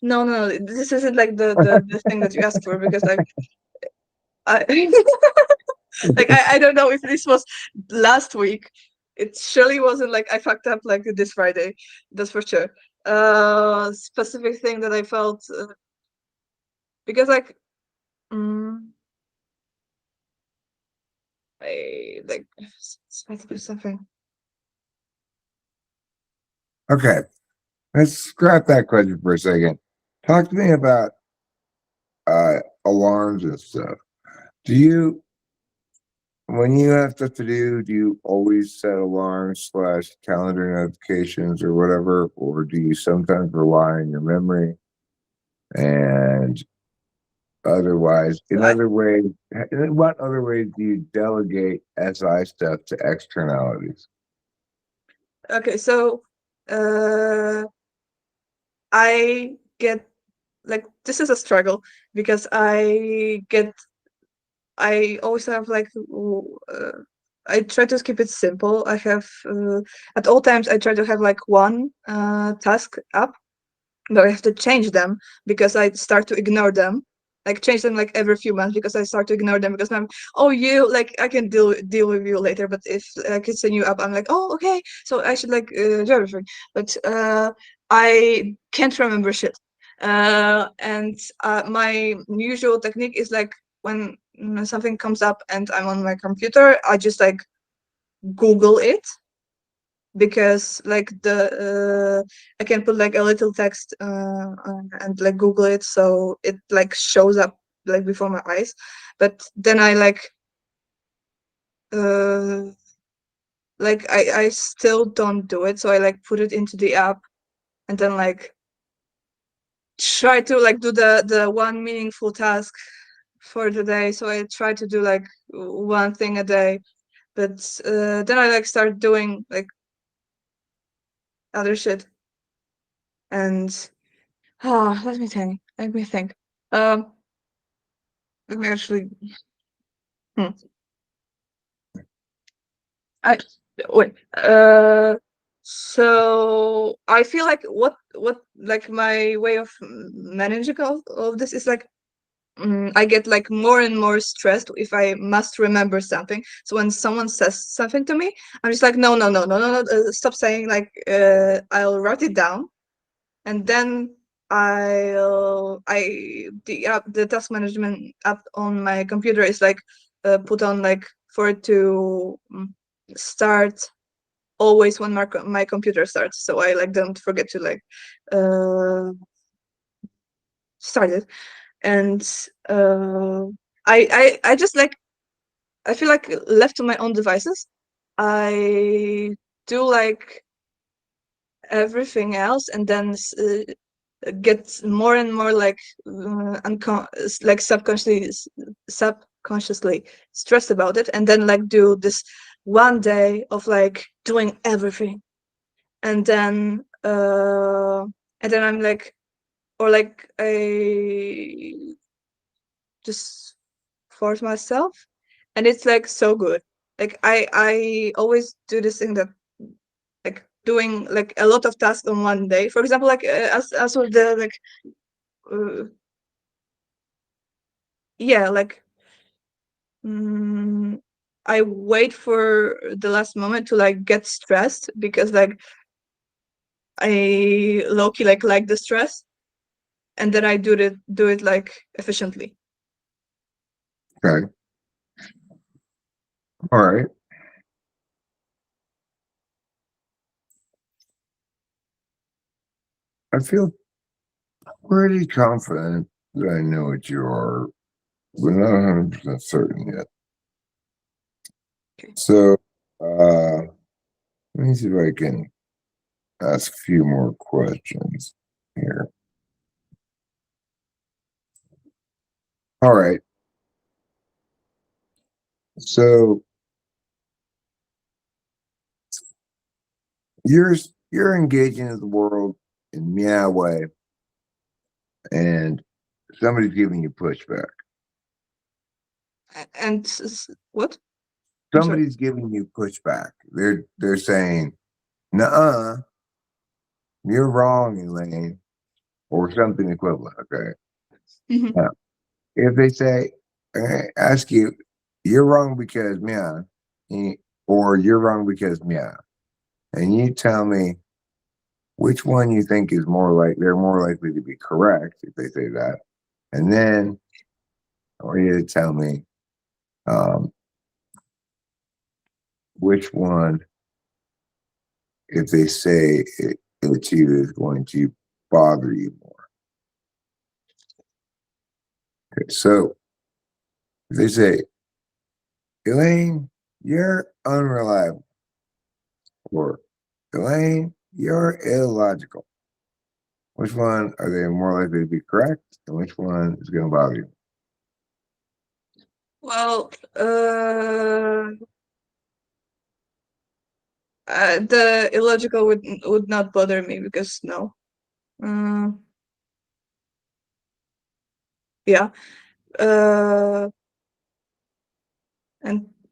no, this isn't like the thing that you asked for because like I like I don't know if this was last week it surely wasn't like I fucked up like this Friday. That's for sure. Specific thing that I felt because like mm, I like something. Okay, let's scrap that question for a second. Talk to me about alarms and stuff. Do you, when you have stuff to do you always set alarms / calendar notifications or whatever, or do you sometimes rely on your memory? And otherwise, in I, other ways, in what other ways do you delegate SI stuff to externalities? okay, so uh, I get like this is a struggle because I always have like I try to keep it simple. I have at all times I try to have like one task up, but I have to change them because I start to ignore them. Like change them like every few months because I start to ignore them because I'm you like I can deal with you later. But if like it's a new app, I'm like okay, so I should like do everything. But I can't remember shit. And my usual technique is like when something comes up and I'm on my computer, I just like Google it because like I can put like a little text and like Google it so it like shows up like before my eyes. But then I uh I still don't do it, so I like put it into the app and then like try to like do the one meaningful task for the day. So I try to do like one thing a day, but then I like start doing like other shit. And let me think. Um, let me actually. Hmm. I wait. So I feel like what like my way of managing all of this is like I get like more and more stressed if I must remember something. So when someone says something to me, I'm just like, no, stop saying like I'll write it down and then the app, the task management app on my computer is like put on like for it to start always when my computer starts, so I like don't forget to like uh start it. And uh I just like I feel like left to my own devices I do like everything else and then get more and more like like subconsciously stressed about it and then like do this one day of like doing everything and then I'm like or like I just force myself and it's like so good. Like I always do this thing that like doing like a lot of tasks on one day, for example, like as with the like uh, yeah, like mm, I wait for the last moment to like get stressed because like I low-key like the stress and then I do it like efficiently. Okay, all right. I feel pretty confident that I know what you are, but not 100% certain yet. Okay. So, let me see if I can ask a few more questions here. All right. So you're you're engaging in the world in meow way, and somebody's giving you pushback. And what? I'm sorry. Somebody's giving you pushback. They're saying, "Nuh-uh, you're wrong, Elaine," or something equivalent. Okay. Mhm. Now, if they say, ask you, "You're wrong because meow," or you're wrong because yeah. And you tell me which one you think is they're more likely to be correct if they say that. And then I want you to tell me which one, if they say it to you, is going to bother you more. Okay, so if they say, Elaine, you're unreliable, or Elaine, you're illogical, which one are they more likely to be correct, and which one is going to bother you? Well, the illogical would not bother me because no. Yeah. And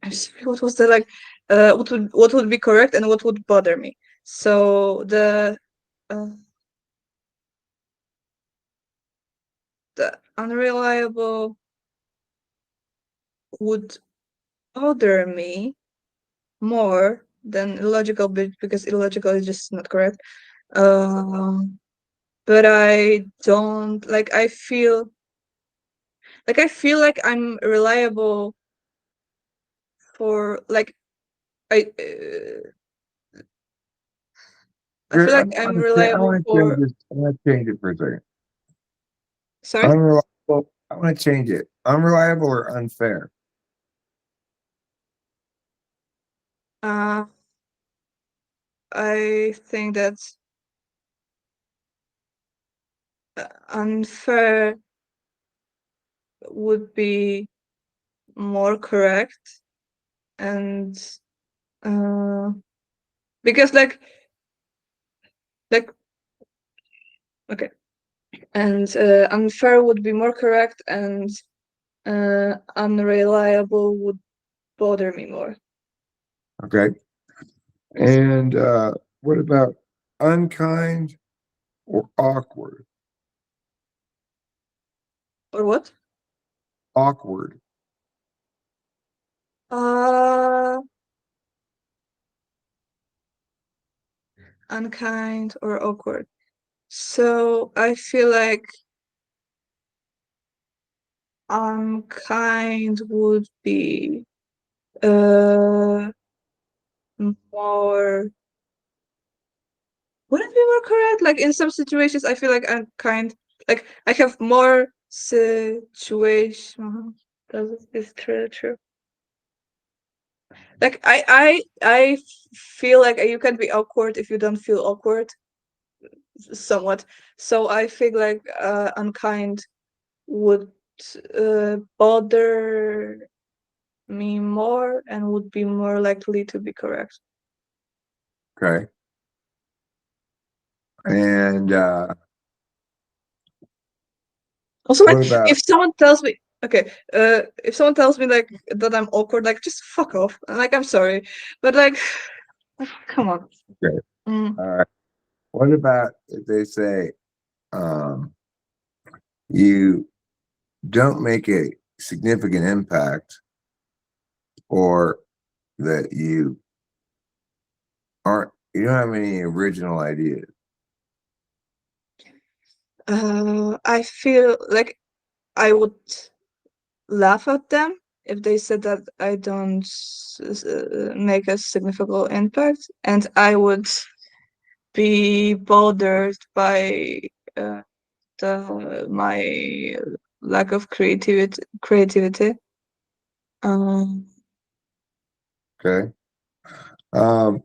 I'm sorry, what was the like? What would be correct and what would bother me? So uh, the unreliable would bother me more than illogical because illogical is just not correct. But I don't like. I feel like I'm reliable for like I. I feel like I'm I reliable want to change for. this. I want to change it for a second. Sorry. Unreliable. I want to change it. Unreliable or unfair? Uh, I think that's unfair would be more correct and uh because like okay and unfair would be more correct and unreliable would bother me more. Okay. And what about unkind or awkward? Or what? Awkward. Uh Unkind or awkward. So I feel like unkind would be uh more would it be more correct? Like in some situations, I feel like I'm kind, like I have more situation. Does it is true? Like I feel like you can be awkward if you don't feel awkward, somewhat. So I feel like unkind would bother me more and would be more likely to be correct. Okay. And Also, what like about if someone tells me, okay, if someone tells me like that I'm awkward, like just fuck off. Like I'm sorry, but like, come on. okay? Mm. All right. What about if they say you don't make a significant impact, or that you don't have any original ideas? I feel like I would laugh at them if they said that I don't make a significant impact, and I would be bothered by uh, my lack of creativity. Um, Okay. Um,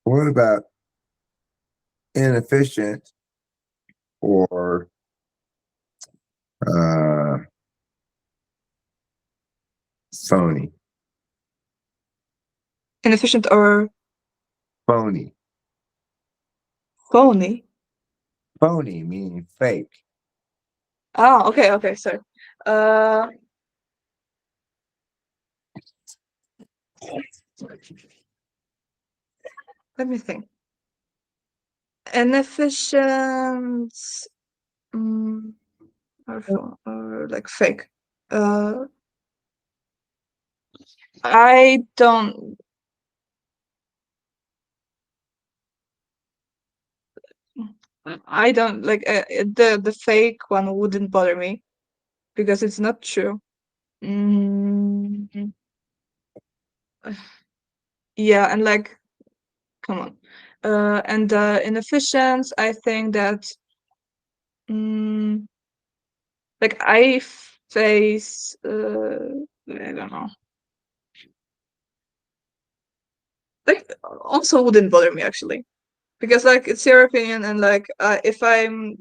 what about inefficient or uh, phony? Inefficient or Phony. phony. Phony meaning fake. Oh, okay, sorry. Uh, Let me think. Inefficient, mm, or like fake. Uh, I don't. I don't like the fake one wouldn't bother me because it's not true. Mm, yeah, and like, come on. And inefficient, I think that mm, like I face I don't know. Like also wouldn't bother me actually. Because like it's your opinion and like if I'm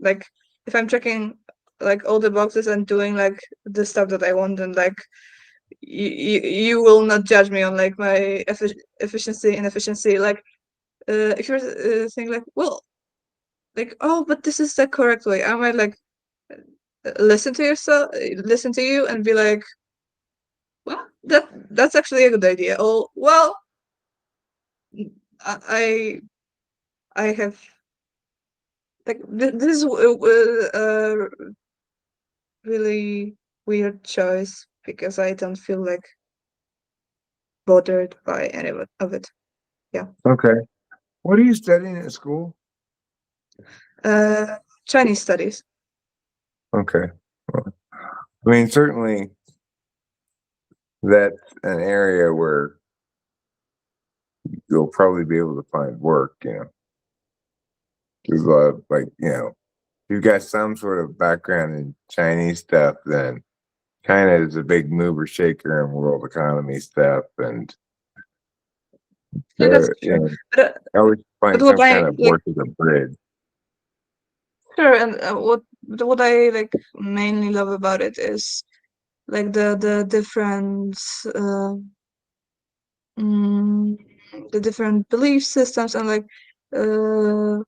checking like all the boxes and doing like the stuff that I want and like you will not judge me on like my efficiency inefficiency like if you're saying like well like oh but this is the correct way I might like listen to yourself listen to you and be like well that's actually a good idea oh well I I have like this is really weird choice because I don't feel like bothered by any of it. Yeah. Okay. What are you studying at school? Uh, Chinese studies. Okay. Well, I mean, certainly that's an area where you'll probably be able to find work, you know. There's a lot of like, you know, if you've got some sort of background in Chinese stuff, then China is a big mover shaker in world economy stuff. And Yeah, that's you true. know, But I always but find what some I kind of like work as a bridge. sure and what I like mainly love about it is like the different uh, mm, the different belief systems and uh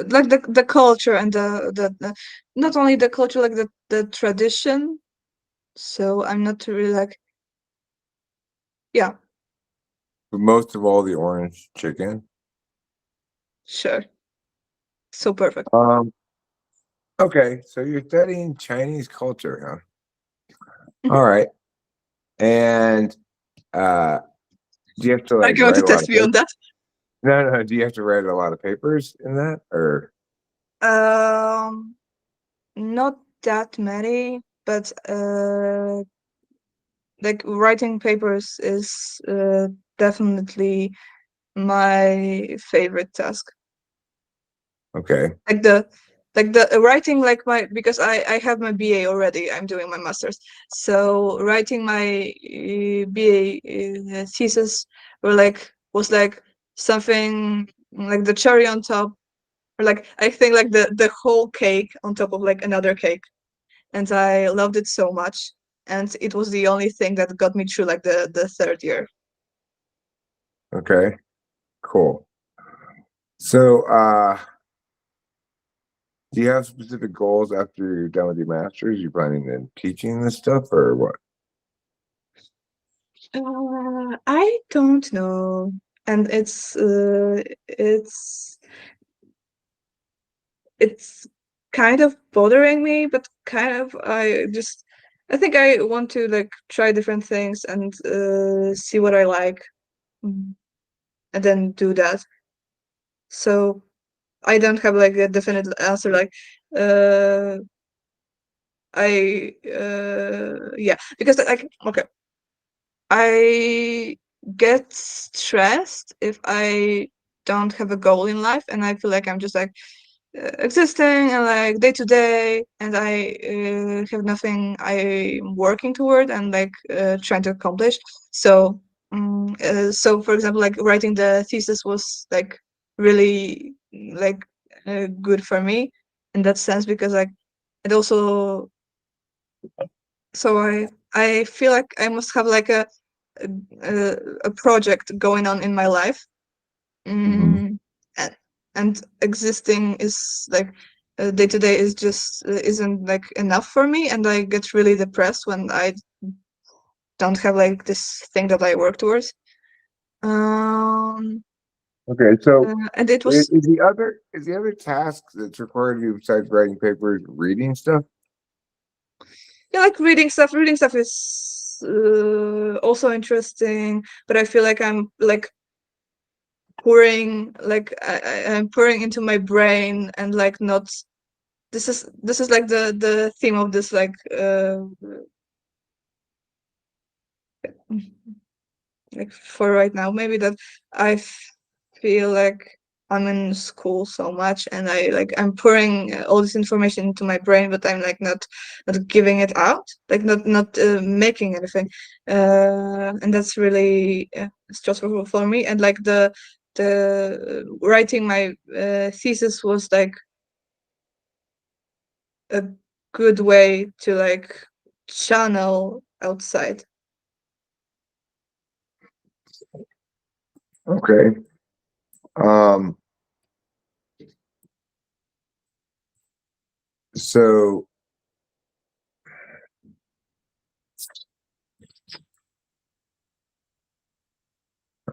like the culture and the not only the culture like the tradition. So I'm not really like yeah, But most of all, the orange chicken. sure. So perfect. Um, okay, so you're studying Chinese culture, huh? Mhm. All right. And do you have to Are like you want to write a lot test of me on papers? that? No, no. Do you have to write a lot of papers in that, or Um, Not that many, but like writing papers is definitely my favorite task. okay, Like the writing like my because I have my BA already. I'm doing my master's, so writing my BA thesis or like was like something like the cherry on top or like I think like the whole cake on top of like another cake, and I loved it so much, and it was the only thing that got me through like the third year. okay, cool. So, do you have specific goals after you're done with your master's? You planning on teaching this stuff or what? I don't know, and it's kind of bothering me, but kind of I think I want to like try different things and see what I like, mm, and then do that. So I don't have like a definite answer. Like uh, yeah, because like okay, I get stressed if I don't have a goal in life, and I feel like I'm just like existing and like day to day and I have nothing I'm working toward and like trying to accomplish so so for example like writing the thesis was like really like good for me in that sense because like it also so I feel like I must have like a, a project going on in my life. Hmm. And, and existing is like day to day is just isn't like enough for me, and I get really depressed when I don't have like this thing that I work towards. Um, Okay, so and it was is the other task that's required of you besides writing papers reading stuff? yeah, like reading stuff. Reading stuff is also interesting, but I feel like I'm like pouring, like I'm pouring into my brain and like not. This is like the theme of this like for right now. Maybe that I feel like I'm in school so much and I'm pouring all this information into my brain, but I'm like not giving it out, like not making anything, and that's really stressful for me. And like the writing my thesis was like a good way to like channel outside. Okay. Um, so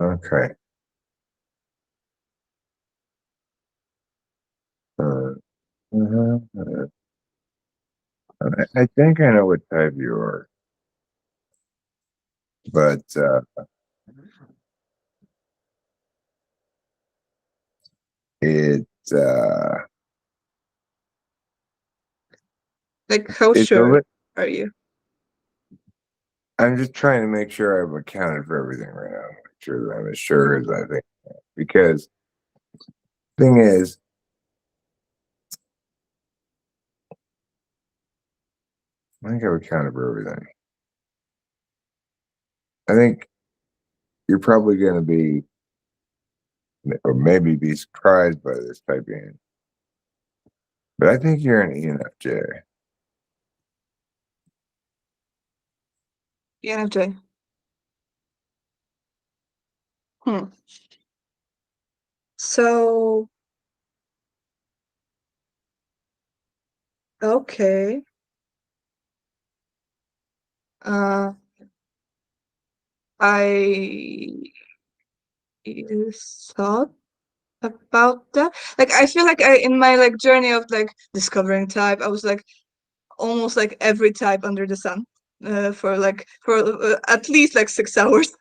okay. Uh, I think I know what type you are, but it uh, Like how it's a sure lit. are you? I'm just trying to make sure I've accounted for everything right now. Make sure that I'm as sure as I think. Because thing is, I think I've accounted for everything. I think you're probably going to be, or maybe be surprised by this typing. But I think you're an ENFJ. ENFJ. Hmm. So, okay. Uh, I thought about that. Like, I feel like in my like journey of like discovering type, I was like almost like every type under the sun, for at least like 6 hours.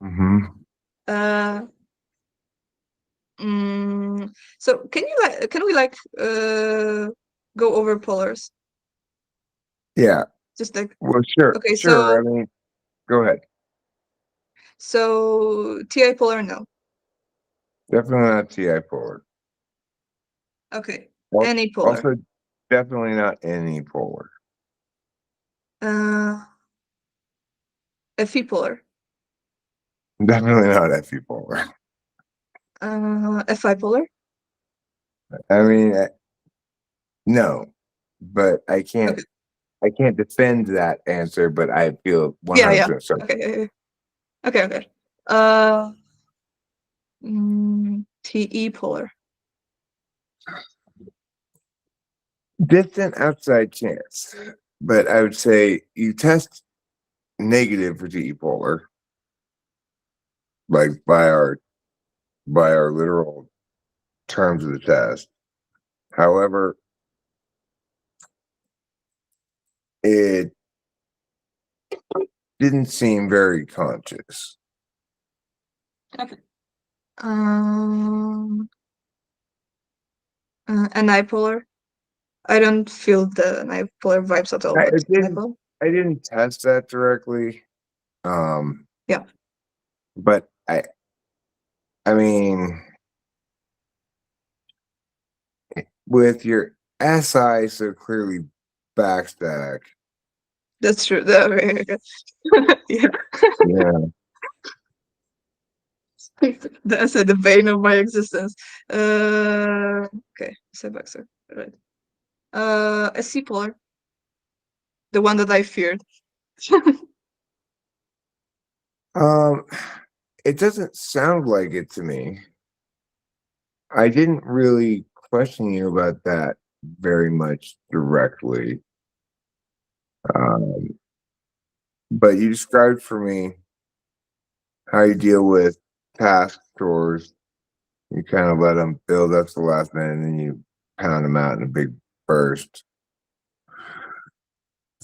Mm-hmm. Uh, so can we like go over polars? Yeah. Just like Well, sure. okay, Sure. I mean, go ahead. so TI polar, no. Definitely not TI polar. Okay. Al- Any polar. Also, definitely not any polar. Uh, FE polar. Definitely not FE polar. FI polar. I mean, no, but Okay. I can't defend that answer, but I feel Yeah, yeah. 100% certain. Okay, yeah, yeah. Okay, okay. Uh, TE polar. Distant outside chance, but I would say you test negative for TE polar, like by our literal terms of the test. However, it didn't seem very conscious. Okay. Um, NI polar. I don't feel the NI polar vibes at all, I, but I NI didn't polar. I didn't test that directly. Um, Yeah, but I mean, with your SI so clearly backstack, that's true. Okay, okay. Yeah, yeah. that's the bane of my existence. Okay, setbacks are right. A C polar, the one that I feared. Um, it doesn't sound like it to me. I didn't really question you about that very much directly. Um, but you described for me how you deal with task chores. You kind of let them build up to the last minute and then you pound them out in a big burst.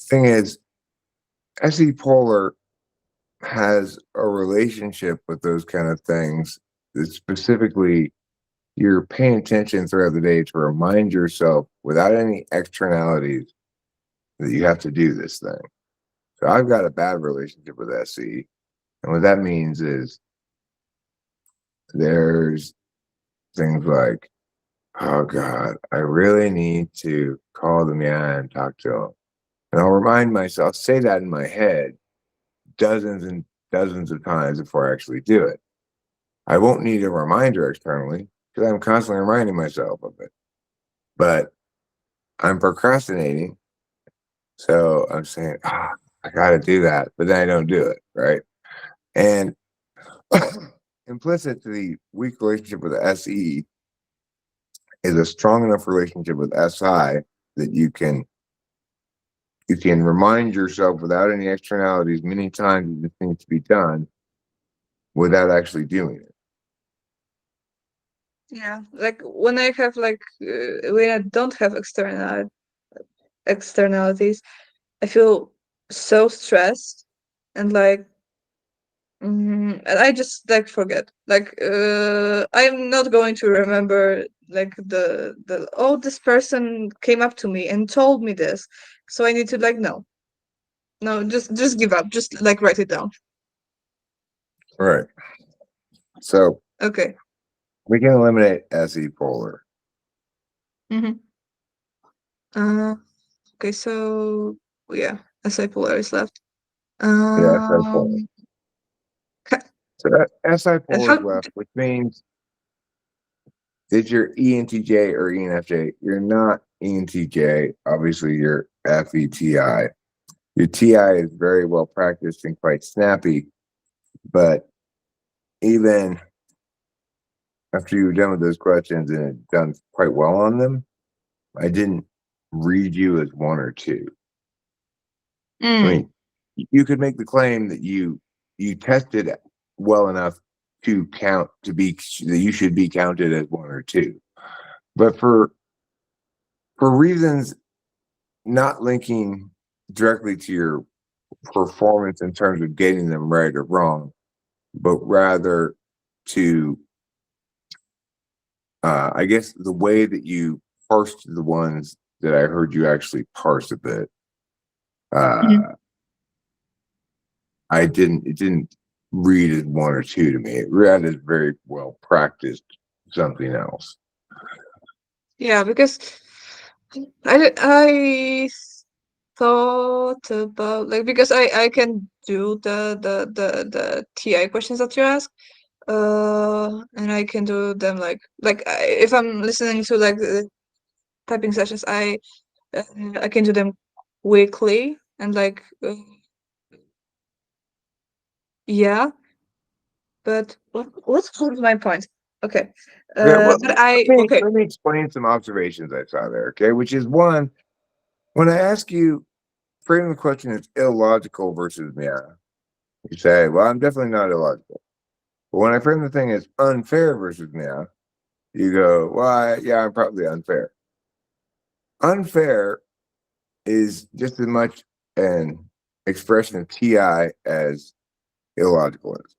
Thing is, SE Polar has a relationship with those kind of things. It's specifically, you're paying attention throughout the day to remind yourself without any externalities that you have to do this thing. So I've got a bad relationship with SE. And what that means is there's things like, oh God, I really need to call the man and talk to him. And I'll remind myself, say that in my head dozens and dozens of times before I actually do it. I won't need a reminder externally because I'm constantly reminding myself of it. But I'm procrastinating. So I'm saying, I got to do that. But then I don't do it. Right. And implicit to the weak relationship with the SE is a strong enough relationship with SI that you can remind yourself without any externalities many times that it needs to be done without actually doing it. Yeah, like when I have when I don't have externalities, I feel so stressed and and I just forget. I'm not going to remember the oh, this person came up to me and told me this, so I need to no, no, just give up. Just write it down. All right. So Okay. we can eliminate SE polar. Mm-hmm. Okay, so yeah, SI polar is left. Yeah, SI polar. Um, So that SI and polar is how? left, which means that you're ENTJ or ENFJ. You're not ENTJ. Obviously, you're FETI. Your TI is very well practiced and quite snappy, but even after you were done with those questions and had done quite well on them, I didn't read you as one or two. I Mm, mean, you could make the claim that you tested well enough to count to be that you should be counted as one or two, but for reasons not linking directly to your performance in terms of getting them right or wrong, but rather to I guess the way that you parsed the ones that I heard you actually parse a bit. mhm. Uh, it didn't read as one or two to me. It read as very well practiced something else. Yeah, because I thought about because I can do the TI questions that you ask, and I can do them if I'm listening to the typing sessions, uh, I can do them quickly and yeah. But what's my point? Okay, Yeah, well, but I okay. let me explain some observations I saw there. Okay, which is one, when I ask you, frame the question as illogical versus yeah, you say, well, I'm definitely not illogical. But when I frame the thing as unfair versus yeah, you go, well, yeah, I'm probably unfair. Unfair is just as much an expression of TI as illogical is.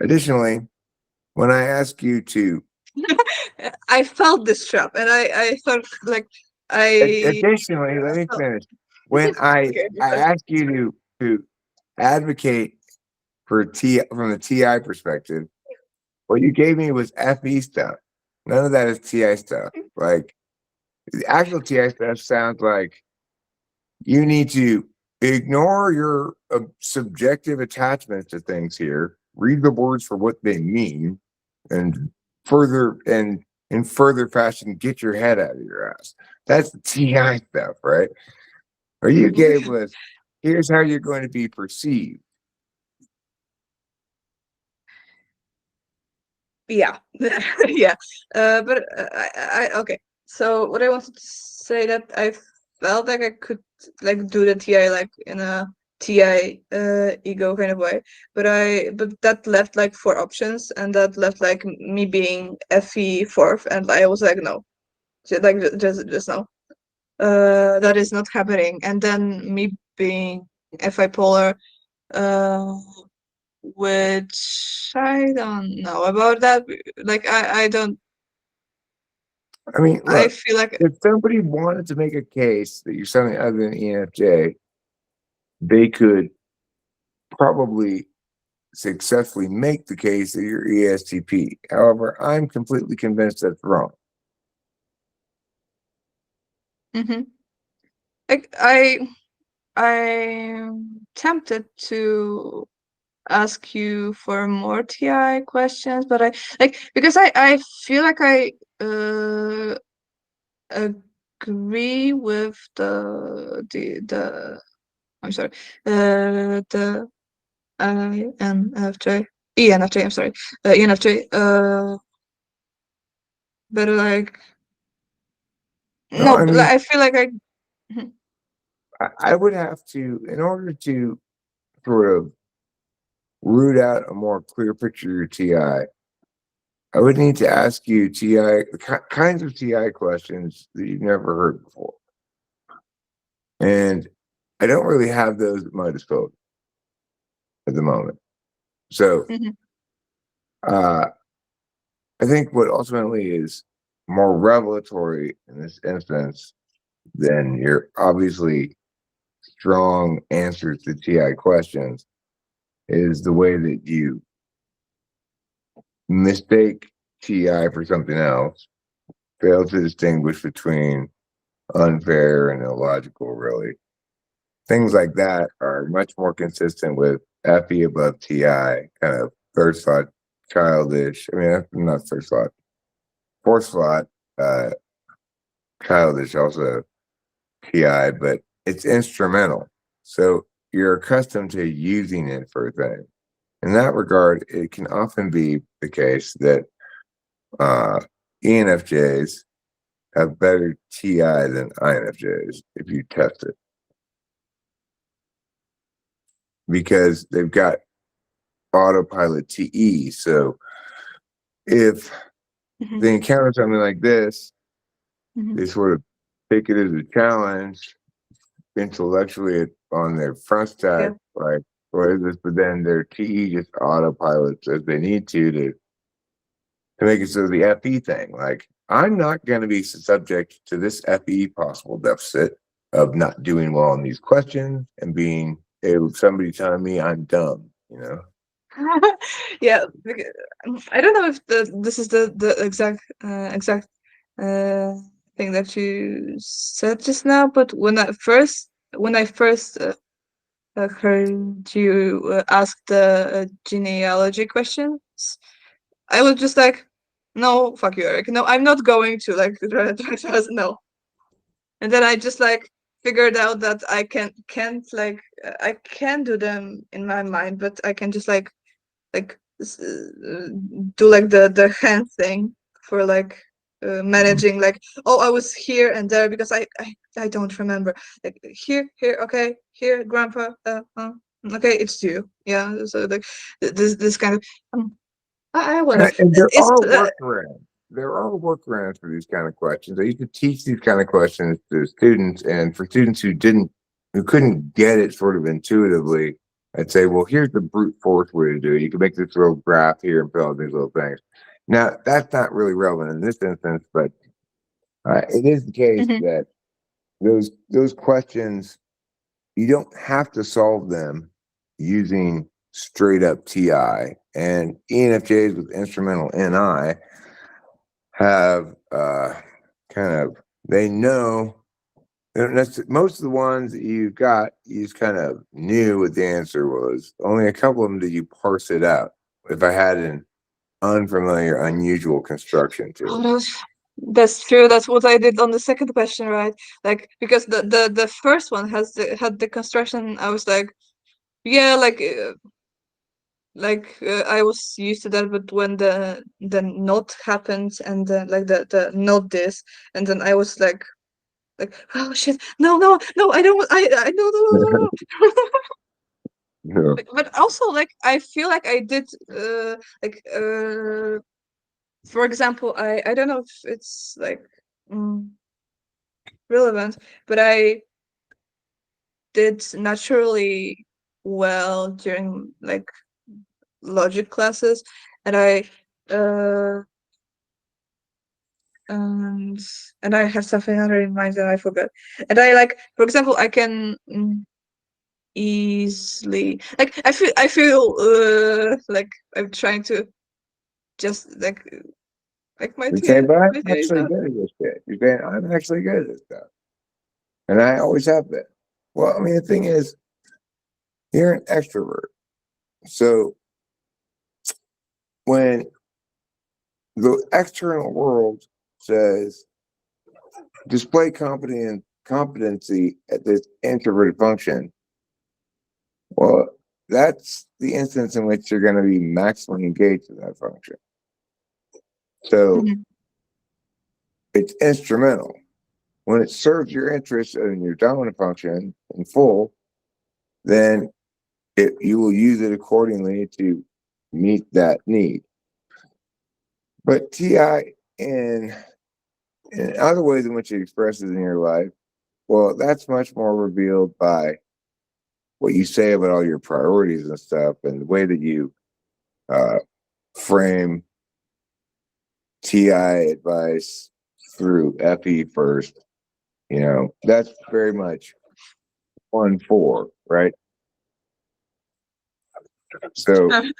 Additionally, when I ask you to, I felt this trap, and I thought I additionally, let me felt finish. When I okay. ask you to advocate for T from the TI perspective, what you gave me was FE stuff. None of that is TI stuff. Like the actual TI stuff sounds like you need to ignore your subjective attachments to things here, read the words for what they mean, and in further fashion, get your head out of your ass. That's the TI stuff, right? Or you gave was, here's how you're going to be perceived. Yeah, yeah. But okay. So what I wanted to say that I felt like I could do the TI in a TI ego kind of way, but that left four options, and that left me being FE fourth, and I was like no, just no. That is not happening, and then me being FI polar. Uh, which I don't know about that. Like I don't. I mean, I look, feel like. if somebody wanted to make a case that you're something other than ENFJ, they could probably successfully make the case that you're ESTP. However, I'm completely convinced that's wrong. Mhm. Like I'm tempted to ask you for more TI questions, but I like because I feel like I agree with the I'm sorry the INFJ ENFJ I'm sorry ENFJ but like No, no I but mean, I feel like I Mhm. I would have to, in order to sort of root out a more clear picture of your TI, I would need to ask you TI kinds of TI questions that you've never heard before. And I don't really have those at my disposal at the moment. So Mhm. uh, I think what ultimately is more revelatory in this instance than your obviously strong answers to TI questions is the way that you mistake TI for something else, fail to distinguish between unfair and illogical, really. Things like that are much more consistent with FE above TI, kind of third slot childish. I mean, not third slot, fourth slot uh, childish, also TI, but it's instrumental. So you're accustomed to using it for a thing. In that regard, it can often be the case that uh, ENFJs have better TI than INFJs if you test it because they've got autopilot TE. So if Mhm. they encounter something like this, Mhm. they sort of take it as a challenge intellectually on their front stack, Yeah. like, what is this? But then their TE just autopilots as they need to make it so the FE thing. Like, I'm not going to be subject to this FE possible deficit of not doing well on these questions and being somebody telling me I'm dumb, you know? Yeah, I don't know if this is the exact uh, thing that you said just now, but when I first heard you ask the genealogy questions, I was just like, no, fuck you, Eric. No, I'm not going to like try to ask no. And then I just like figured out that I can't like I can do them in my mind, but I can just do like the hand thing for like managing like, oh, I was here and there because I don't remember, like here okay here grandpa okay it's you, yeah, so like this kind of I wonder And there it's are workarounds. There are workarounds for these kind of questions. I used to teach these kind of questions to students, and for students who couldn't get it sort of intuitively, I'd say, well, here's the brute force way to do it. You can make this little graph here and fill out these little things. Now, that's not really relevant in this instance, but it is the case Mhm. that those questions, you don't have to solve them using straight up TI. And ENFJs with instrumental NI have kind of, they know, they don't most of the ones that you got, you just kind of knew what the answer was. Only a couple of them did you parse it out. If I had an unfamiliar, unusual construction to Oh, it. that's true. That's what I did on the second question, right? Like because the first one had the construction. I was like, yeah, I was used to that, but when the not happened and the not this, and then I was like oh shit, no, I don't I no no no no no. Yeah. But also like I feel like I did like for example I don't know if it's like mm, relevant, but I did naturally well during like logic classes, and uh and I have something other in mind that I forgot. And I like, for example, I can easily like I feel like I'm trying to just like my You say, but I'm theory actually stuff. good at this shit. You say, I'm actually good at this stuff. And I always have been. Well, I mean, the thing is, you're an extrovert. So when the external world says, display competency at this introverted function, well, that's the instance in which you're going to be maximally engaged in that function. So Mhm. it's instrumental. When it serves your interest in your dominant function in full, then you will use it accordingly to meet that need. But TI in other ways in which it expresses in your life, well, that's much more revealed by what you say about all your priorities and stuff, and the way that you uh, frame TI advice through FE first. You know, that's very much 1-4, right? So, I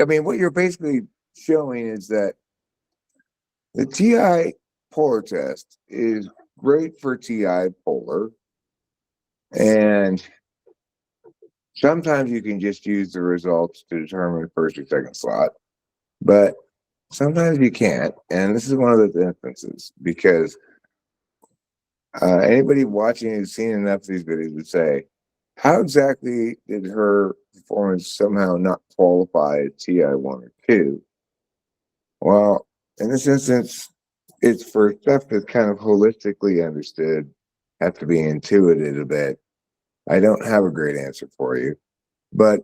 mean, what you're basically showing is that the TI polar test is great for TI polar, and sometimes you can just use the results to determine first or second slot, but sometimes you can't. And this is one of those instances because anybody watching who's seen enough of these videos would say, how exactly did her performance somehow not qualify at TI 1 or 2? Well, in this instance, it's for stuff that's kind of holistically understood, have to be intuited a bit. I don't have a great answer for you, but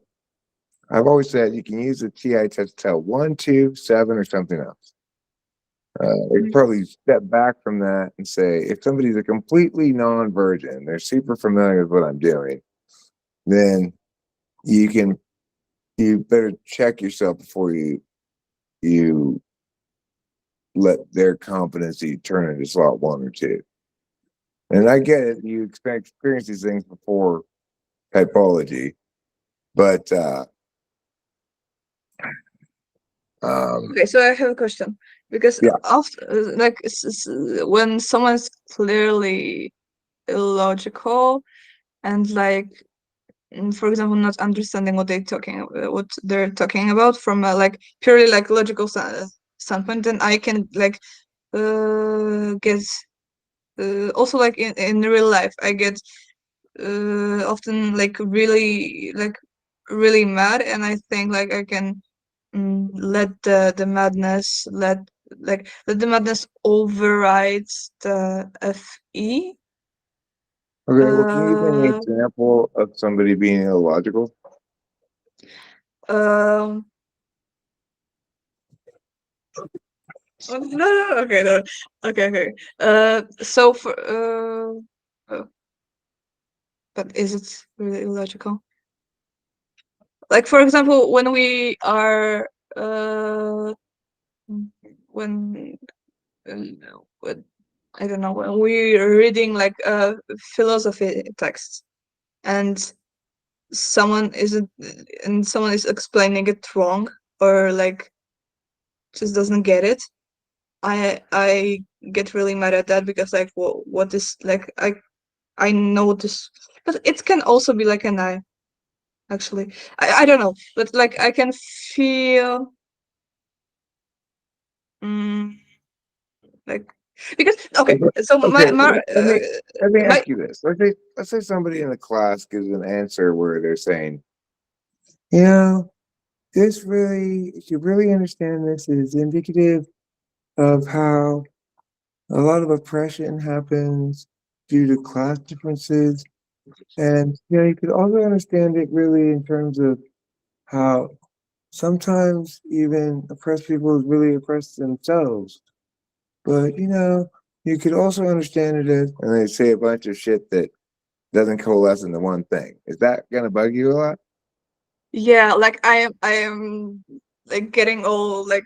I've always said you can use the TI test to tell 1, 2, 7, or something else. You can Mhm. probably step back from that and say, if somebody's a completely non-virgin, they're super familiar with what I'm doing, then you better check yourself before you let their competency turn into slot 1 or 2. And I get it, you experience these things before typology, but um, Okay, so I have a question because yeah, after like when someone's clearly illogical and like for example not understanding what they're talking about from a like purely like logical standpoint, then I can like get also like in real life I get often like really mad, and I think like I can let the madness let the madness override the FE. okay, well, can you give me an Uh, example of somebody being illogical? um, oh, no, no, okay, no, okay, okay. So for but is it really illogical? Like for example, when we are when when I don't know when we're reading like philosophy texts and someone isn't and someone is explaining it wrong or like just doesn't get it, I get really mad at that because like what is like I know this, but it can also be like an I actually I don't know, but like I can feel mm, like because okay, Okay, so okay, let me my ask you this. Let's say somebody in the class gives an answer where they're saying, you know, this really, if you really understand this, is indicative of how a lot of oppression happens due to class differences. And you could also understand it really in terms of how sometimes even oppressed people really oppress themselves. But you could also understand it as, and they say a bunch of shit that doesn't coalesce into one thing. Is that gonna bug you a lot? Yeah, like I am like getting all like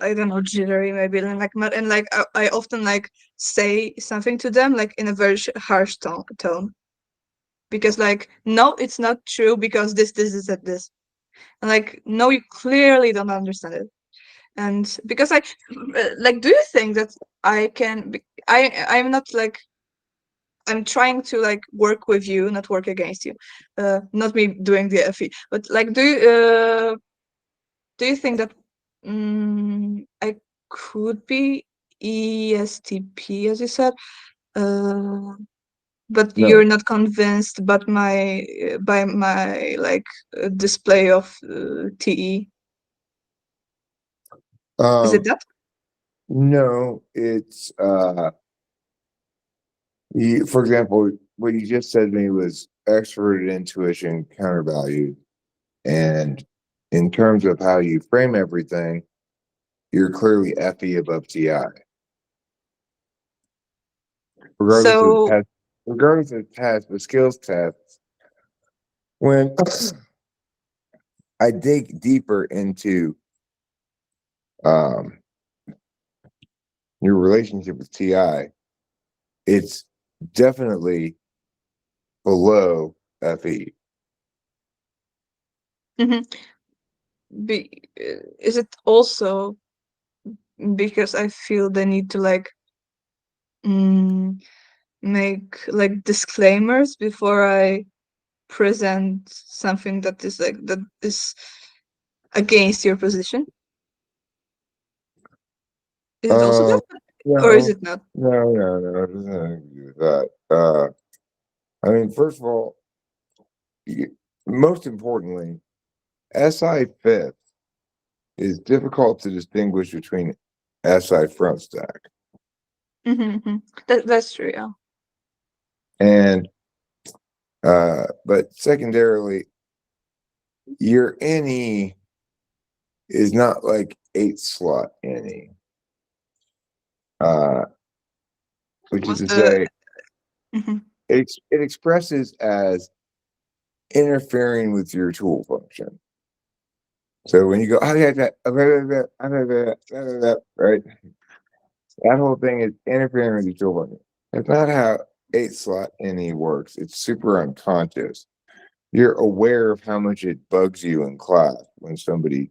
I don't know, jittery maybe, and like not, and like I often like say something to them like in a very harsh tone, because like no, it's not true because this is at this, and like no, you clearly don't understand it. And because I like, do you think that I can I'm not like, I'm trying to like work with you, not work against you, not me doing the FE, but like do you think that I could be ESTP, as you said, uh, but you're No. not convinced but by my like display of TE? Is it Um, that? no, it's for example, what you just said to me was extroverted intuition countervalued. And in terms of how you frame everything, you're clearly FE above TI, regardless of the So test, regardless of the test, the skills test. When I dig deeper into um, your relationship with TI, it's definitely below FE. mhm, is it also because I feel the need to like mm, make like disclaimers before I present something that is like that is against your position? Is it also Um, that, or is no, it not? no, it doesn't have anything to do with that. I mean, first of all, most importantly, SI fifth is difficult to distinguish between SI front stack. That's true. Yeah. And but secondarily, your NE is not like 8 slot NE. Uh, which is Was to the say mhm. it expresses as interfering with your tool function. So when you go, oh yeah, right, that whole thing is interfering with your tool function. That's not how 8 slot NE works. It's super unconscious. You're aware of how much it bugs you in class when somebody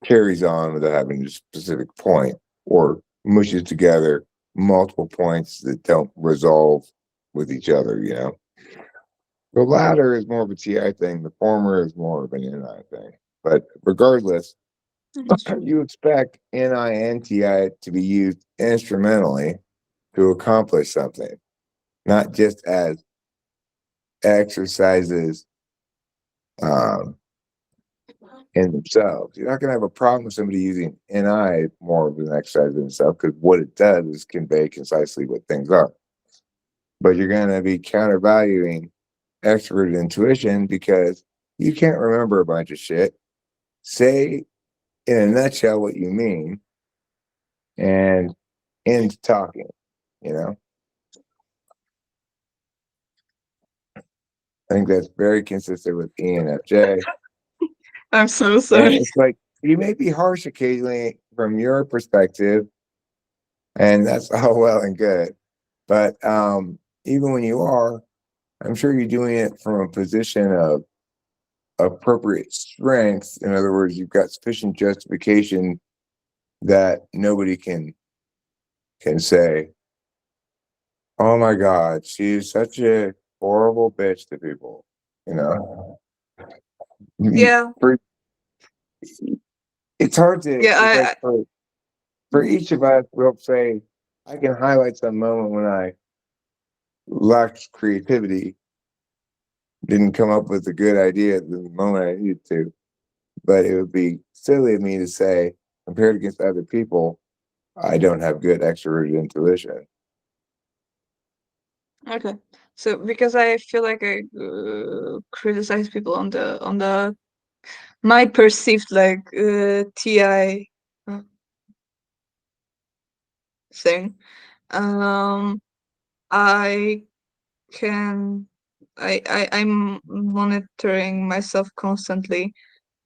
carries on without having a specific point or mushes together multiple points that don't resolve with each other, you know. The latter is more of a TI thing, the former is more of an NI thing. But regardless, That's true. you expect NI and TI to be used instrumentally to accomplish something, not just as exercises um, in themselves. You're not going to have a problem with somebody using NI more of an exercise in itself because what it does is convey concisely what things are. But you're going to be countervaluing extroverted intuition because you can't remember a bunch of shit. Say in a nutshell what you mean and end talking, you know? I think that's very consistent with ENFJ. I'm so And sorry. it's like you may be harsh occasionally from your perspective, and that's all well and good. But even when you are, I'm sure you're doing it from a position of appropriate strength. In other words, you've got sufficient justification that nobody can say, "Oh my God, she's such a horrible bitch to people." You know, Yeah. for it's hard to. Yeah. It's like for each of us, we'll say, "I can highlight some moment when I lacked creativity, didn't come up with a good idea at the moment I needed to." But it would be silly of me to say, compared against other people, I don't have good extroverted intuition. Okay. So because I feel like I criticize people on the my perceived like TI uh, thing, I can I'm monitoring myself constantly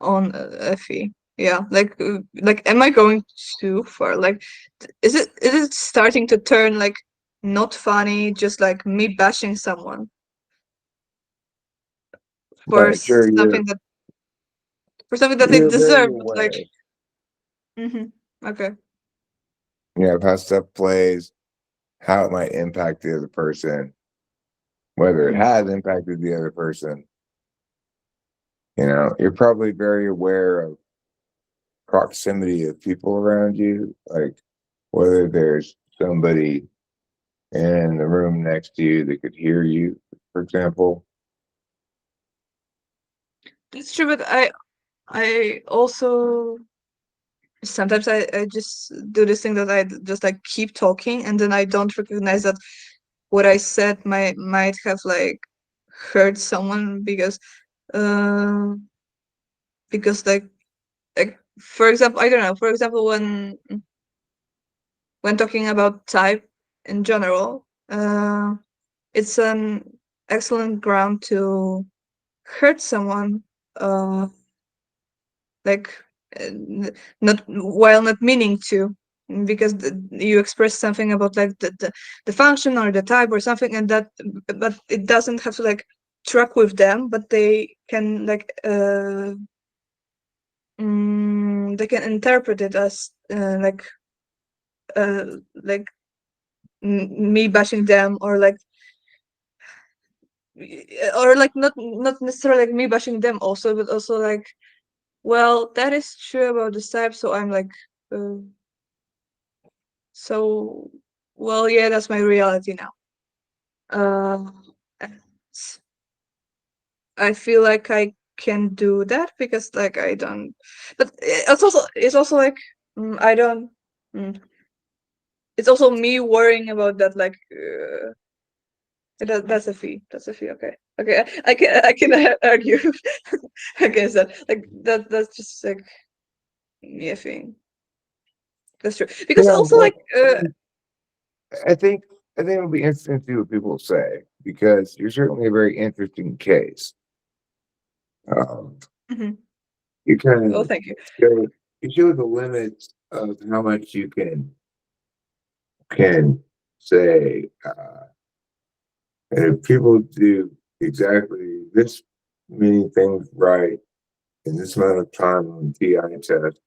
on FE. Yeah, like am I going too far? Like, is it starting to turn like not funny, just like me bashing someone for But sure, something that they you're very deserve, but like, aware, okay. of how stuff plays, how it might impact the other person, whether it Mhm. has impacted the other person. You're probably very aware of proximity of people around you, like whether there's somebody in the room next to you that could hear you, for example. It's true, but I also sometimes I just do this thing that I just like keep talking and then I don't recognize that what I said might have like hurt someone uh because like for example, I don't know, for example, when talking about type in general, it's an excellent ground to hurt someone, uh like not while not meaning to, because you express something about like the function or the type or something, and that, but it doesn't have to like track with them, but they can like they can interpret it as uh like me bashing them, or like not necessarily like me bashing them also, but also like, well, that is true about this type, so I'm like uh, so, well, yeah, that's my reality now. And I feel like I can do that because like I don't, but it's also like I don't. Mm, it's also me worrying about that. Like that's a fee. That's a fee. Okay, okay. I can argue against that. Like that's just like me a thing. That's true. Because Yeah, also well, like I think I think it'll be interesting to see what people say because you're certainly a very interesting case. Um, mhm. you kind Oh, of thank you. show you show the limits of how much you can say, and if people do exactly this many things right in this amount of time on the TI test,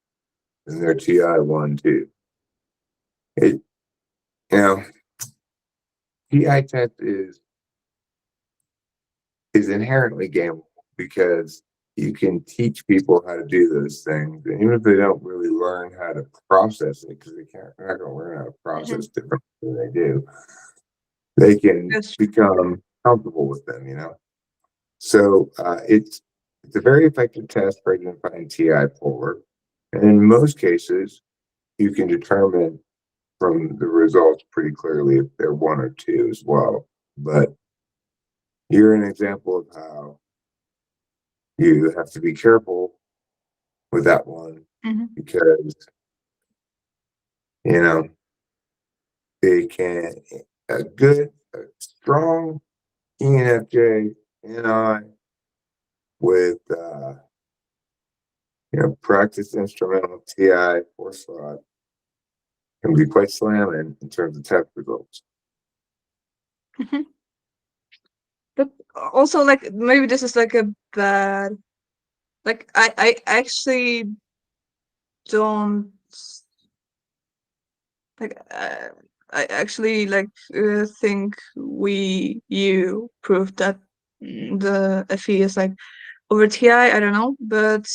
and their TI one too. It you know TI test is inherently gamble because you can teach people how to do those things, and even if they don't really learn how to process it, because they're not going to learn how to Mhm. process different than they do, they can That's true. become comfortable with them. So it's a very effective test for identifying TI polar, and in most cases, you can determine from the results pretty clearly if they're one or two as well. But you're an example of how you have to be careful with that one Mhm. because you know they can a strong ENFJ and I with practice instrumental TI or slot can be quite slamming in terms of test results. Mhm. But also, like, maybe this is like a bad. Like, I actually don't like. I actually like think you proved that the FE is like over TI. I don't know, but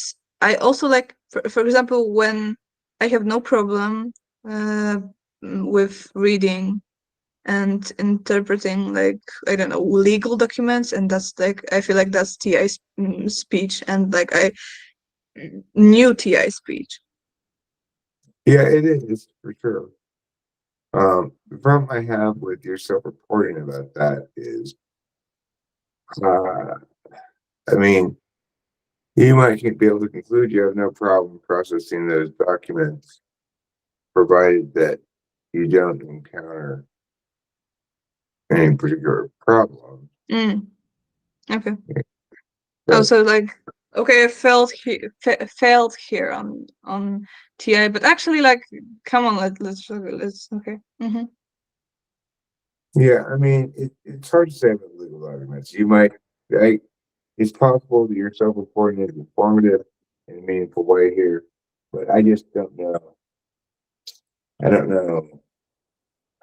I also like, for example, when I have no problem uh with reading and interpreting like, I don't know, legal documents, and that's like, I feel like that's TI speech, and like I knew TI speech. Yeah, it is for sure. The problem I have with your self-reporting about that is, uh, I mean, you might be able to conclude you have no problem processing those documents, provided that you don't encounter any particular problem. Mm. Okay. So, Oh, so like, okay, I failed here on TI, but actually, like, come on, let's okay. yeah, I mean, it's hard to say with legal arguments. You might, right? It's possible that your self-reporting is informative in a meaningful way here, but I just don't know. I don't know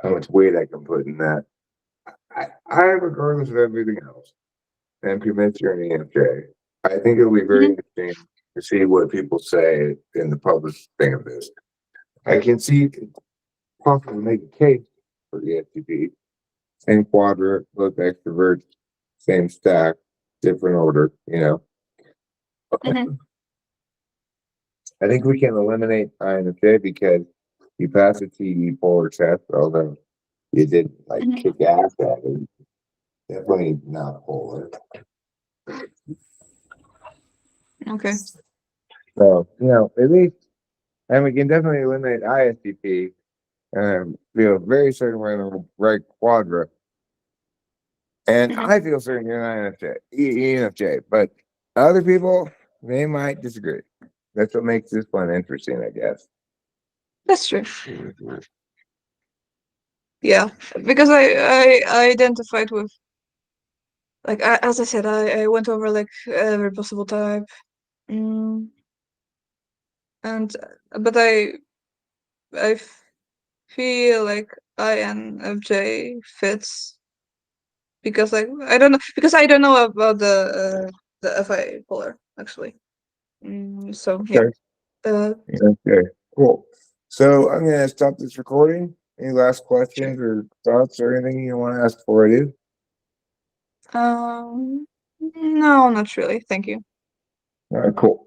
how much weight I can put in that. Regardless of everything else, am convinced you're an ENFJ. I think it'll be very Hmm. interesting to see what people say in the published thing of this. I can see it's possible to make a case for ENTP. Same quadrant, both extroverts, same stack, different order, you know. Hmm. I think we can eliminate INFJ because you passed the TE polar test, although you didn't like Hmm. kick ass at it. Definitely not polar. Okay. So, you know, at least, and we can definitely eliminate ISTP and feel very certain we're in the right quadrant. And Hmm. I feel certain you're an INFJ, ENFJ, but other people, they might disagree. That's what makes this one interesting, I guess. That's true. Yeah, because I identified with, like, as I said, I went over like every possible type, mm, and but I feel like INFJ fits because, like, I don't know, because I don't know about the FI polar actually. So yeah. Okay. Uh, Okay. Cool. So I'm gonna stop this recording. Any last sure. questions or thoughts or anything you want to ask before I do? No, not really. Thank you. All right, cool.